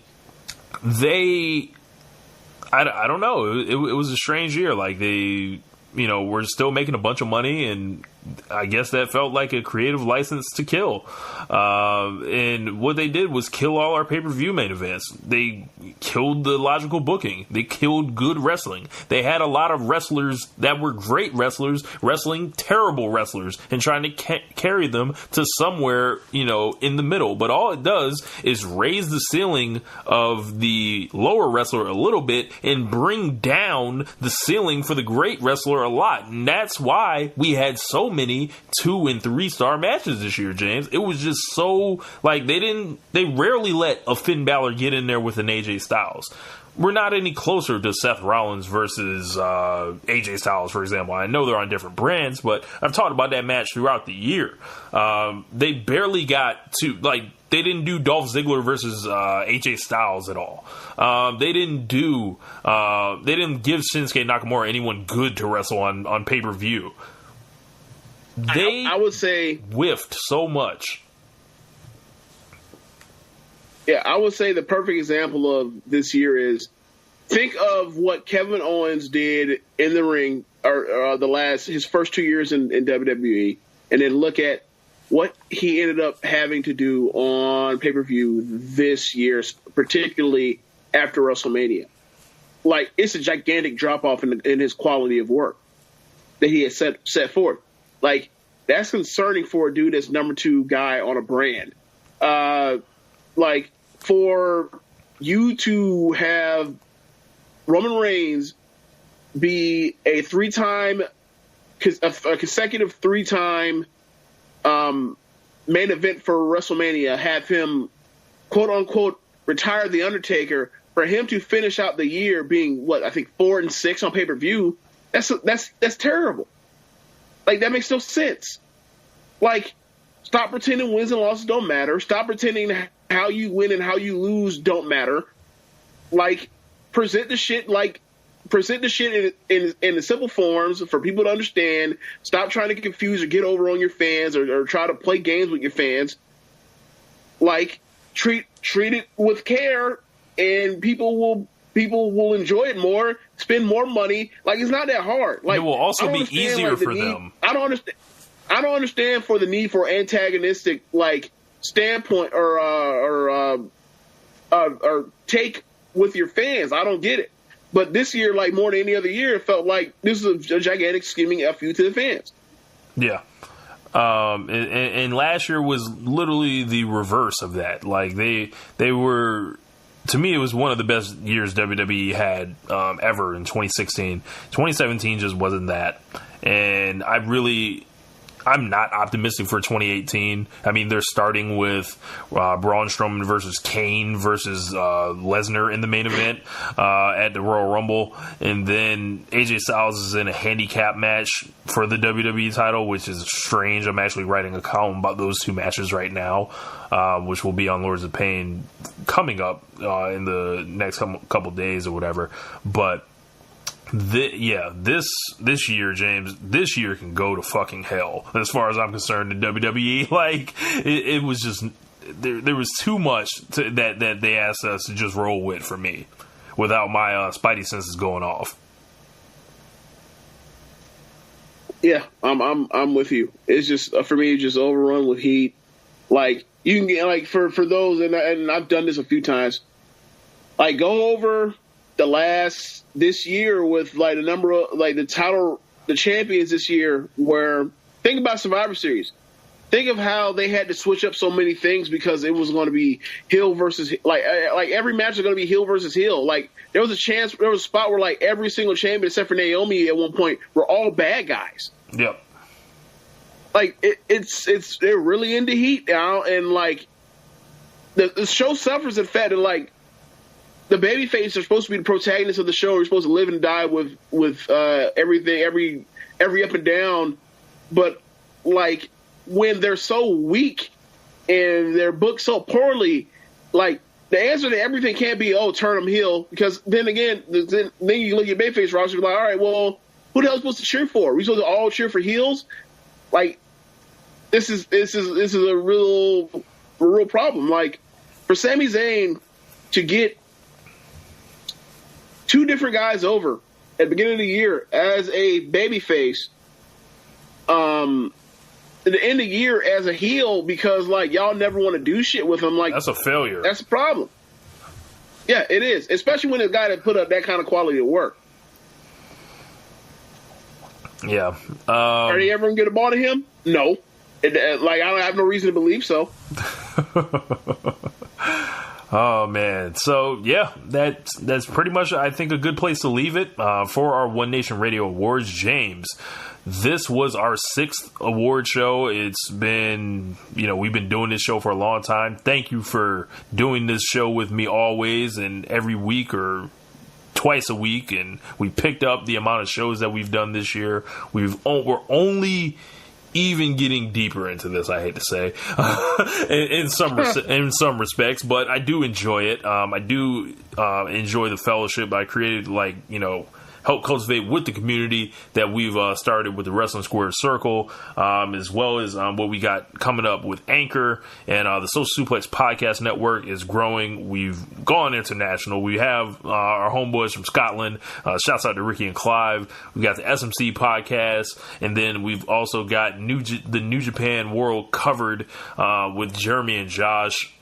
I don't know. It was a strange year. Like, they, you know, were still making a bunch of money, and I guess that felt like a creative license to kill. And what they did was kill all our pay-per-view main events. They killed the logical booking. They killed good wrestling. They had a lot of wrestlers that were great wrestlers wrestling terrible wrestlers and trying to carry them to somewhere, you know, in the middle. But all it does is raise the ceiling of the lower wrestler a little bit and bring down the ceiling for the great wrestler a lot. And that's why we had so many 2- and 3-star matches this year, James. It was just so, like, they rarely let a Finn Balor get in there with an AJ Styles. We're not any closer to Seth Rollins versus AJ Styles, for example. I know they're on different brands, but I've talked about that match throughout the year. They barely got to, like, they didn't do Dolph Ziggler versus AJ Styles at all. They didn't give Shinsuke Nakamura anyone good to wrestle on pay-per-view. I would say whiffed so much. Yeah, I would say the perfect example of this year is, think of what Kevin Owens did in the ring, or his first 2 years in WWE, and then look at what he ended up having to do on pay-per-view this year, particularly after WrestleMania. Like, it's a gigantic drop-off in his quality of work that he had set forth. Like, that's concerning for a dude that's number 2 guy on a brand. Like, for you to have Roman Reigns be a consecutive 3-time main event for WrestleMania, have him, quote unquote, retire The Undertaker, for him to finish out the year being, what, I think 4-6 on pay-per-view, that's terrible. Like, that makes no sense. Like, stop pretending wins and losses don't matter. Stop pretending how you win and how you lose don't matter. Like, present the shit in the simple forms for people to understand. Stop trying to confuse or get over on your fans, or try to play games with your fans. Like, treat it with care, and people will enjoy it more, spend more money. Like, it's not that hard. Like, it will also be easier for them. I don't understand for the need for antagonistic standpoint or take with your fans. I don't get it. But this year, more than any other year, it felt like this was a gigantic scheming FU to the fans. Yeah. And last year was literally the reverse of that. Like, they were, to me, it was one of the best years WWE had ever in 2016. 2017 just wasn't that. And I'm not optimistic for 2018. I mean, they're starting with Braun Strowman versus Kane versus Lesnar in the main event at the Royal Rumble. And then AJ Styles is in a handicap match for the WWE title, which is strange. I'm actually writing a column about those two matches right now, which will be on Lords of Pain coming up in the next couple days or whatever. But this year, James, this year can go to fucking hell as far as I'm concerned in WWE. Like, it was just, there was too much that they asked us to just roll with for me without my spidey senses going off. Yeah, I'm with you. It's just, for me, it's just overrun with heat. Like, you can get, for those, and I've done this a few times, go over this year with the number of the champions this year, where think about Survivor Series. Think of how they had to switch up so many things because it was going to be heel versus every match was going to be heel versus heel. There was a spot where every single champion except for Naomi at one point were all bad guys. Yep. They're really into heat now, and the show suffers the fact that the babyface are supposed to be the protagonists of the show. You're supposed to live and die with everything, every up and down. But when they're so weak and they're booked so poorly, the answer to everything can't be, turn them heel, because then again, then you look at babyface roster and be like, all right, well, who the hell is supposed to cheer for? Are we supposed to all cheer for heels? This is a real problem. For Sami Zayn to get two different guys over at the beginning of the year as a babyface, at the end of the year as a heel, because y'all never want to do shit with him. That's a failure. That's a problem. Yeah, it is, especially when a guy that put up that kind of quality of work. Yeah. Are they ever gonna get a ball to him? No. I don't have no reason to believe so. Oh, man. So, yeah, that's pretty much, I think, a good place to leave it for our One Nation Radio Awards. James, this was our 6th award show. It's been, we've been doing this show for a long time. Thank you for doing this show with me always and every week or twice a week. And we picked up the amount of shows that we've done this year. We're only even getting deeper into this, I hate to say, in some respects, but I do enjoy it. I do enjoy the fellowship I created, help cultivate with the community that we've started with the Wrestling Square Circle, as well as what we got coming up with Anchor, and the Social Suplex Podcast Network is growing. We've gone international. We have our homeboys from Scotland. Shouts out to Ricky and Clive. We got the SMC podcast, and then we've also got the New Japan World covered with Jeremy and Josh.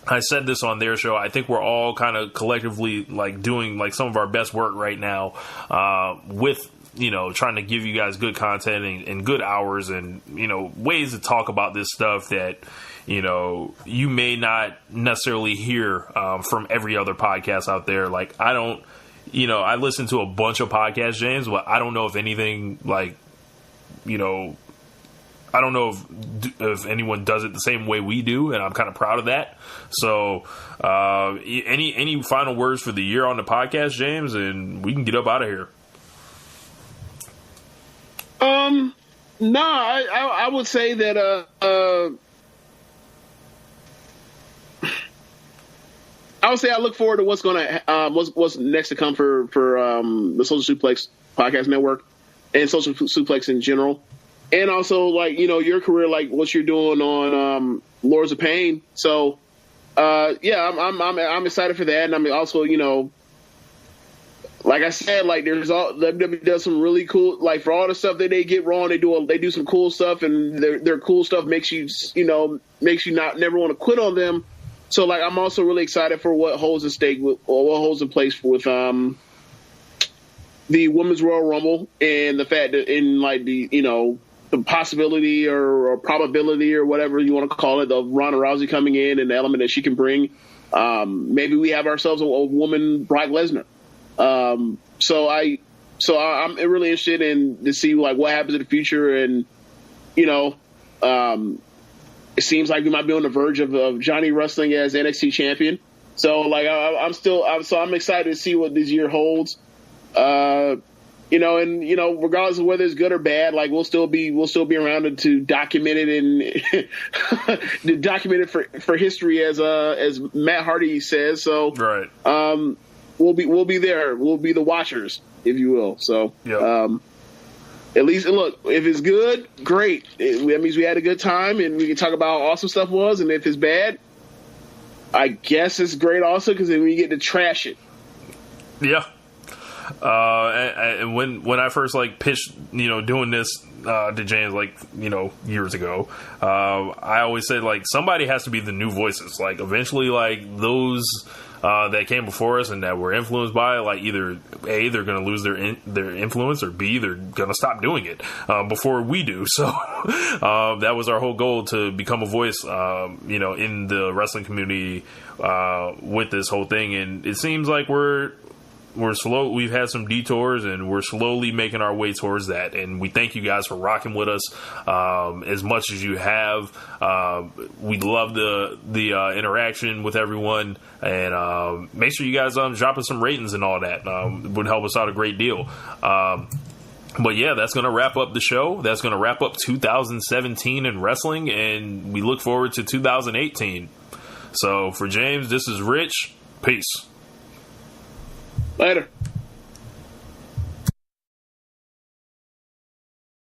I said this on their show. I think we're all kind of collectively doing some of our best work right now with trying to give you guys good content and good hours and ways to talk about this stuff that you may not necessarily hear from every other podcast out there. I listen to a bunch of podcasts, James, but I don't know if anything I don't know if anyone does it the same way we do, and I'm kind of proud of that. So, any final words for the year on the podcast, James, and we can get up out of here. No, I would say that I would say I look forward to what's what's next to come for the Social Suplex Podcast Network and Social Suplex in general. And also, your career, what you're doing on Lords of Pain. So, I'm excited for that, and I'm also, like I said, like WWE does some really cool, like for all the stuff that they get wrong, they do some cool stuff, and their cool stuff makes you never want to quit on them. So like I'm also really excited for what holds at stake or what holds in place with the Women's Royal Rumble, and the fact that in like the possibility or probability or whatever you want to call it of Ronda Rousey coming in and the element that she can bring. Maybe we have ourselves a woman Brock Lesnar. So I'm really interested in to see like what happens in the future, and it seems like we might be on the verge of Johnny wrestling as NXT champion. So like I'm excited to see what this year holds. Regardless of whether it's good or bad, like we'll still be around to document it and to document it for history, as Matt Hardy says. So right. We'll be there. We'll be the watchers, if you will. So, at least look, if it's good, great. That means we had a good time, and we can talk about how awesome stuff was. And if it's bad, I guess it's great also, because then we get to trash it. Yeah. And when I first like pitched, doing this to James years ago, I always said like somebody has to be the new voices. Like eventually, like those that came before us and that were influenced by it, like either A, they're going to lose their influence, or B, they're going to stop doing it before we do. So that was our whole goal, to become a voice, in the wrestling community with this whole thing. And it seems like we're slow. We've had some detours, and we're slowly making our way towards that. And we thank you guys for rocking with us as much as you have. We love the interaction with everyone, and make sure you guys drop us some ratings and all that. It would help us out a great deal. But yeah, that's going to wrap up the show. That's going to wrap up 2017 in wrestling, and we look forward to 2018. So for James, this is Rich. Peace. Later.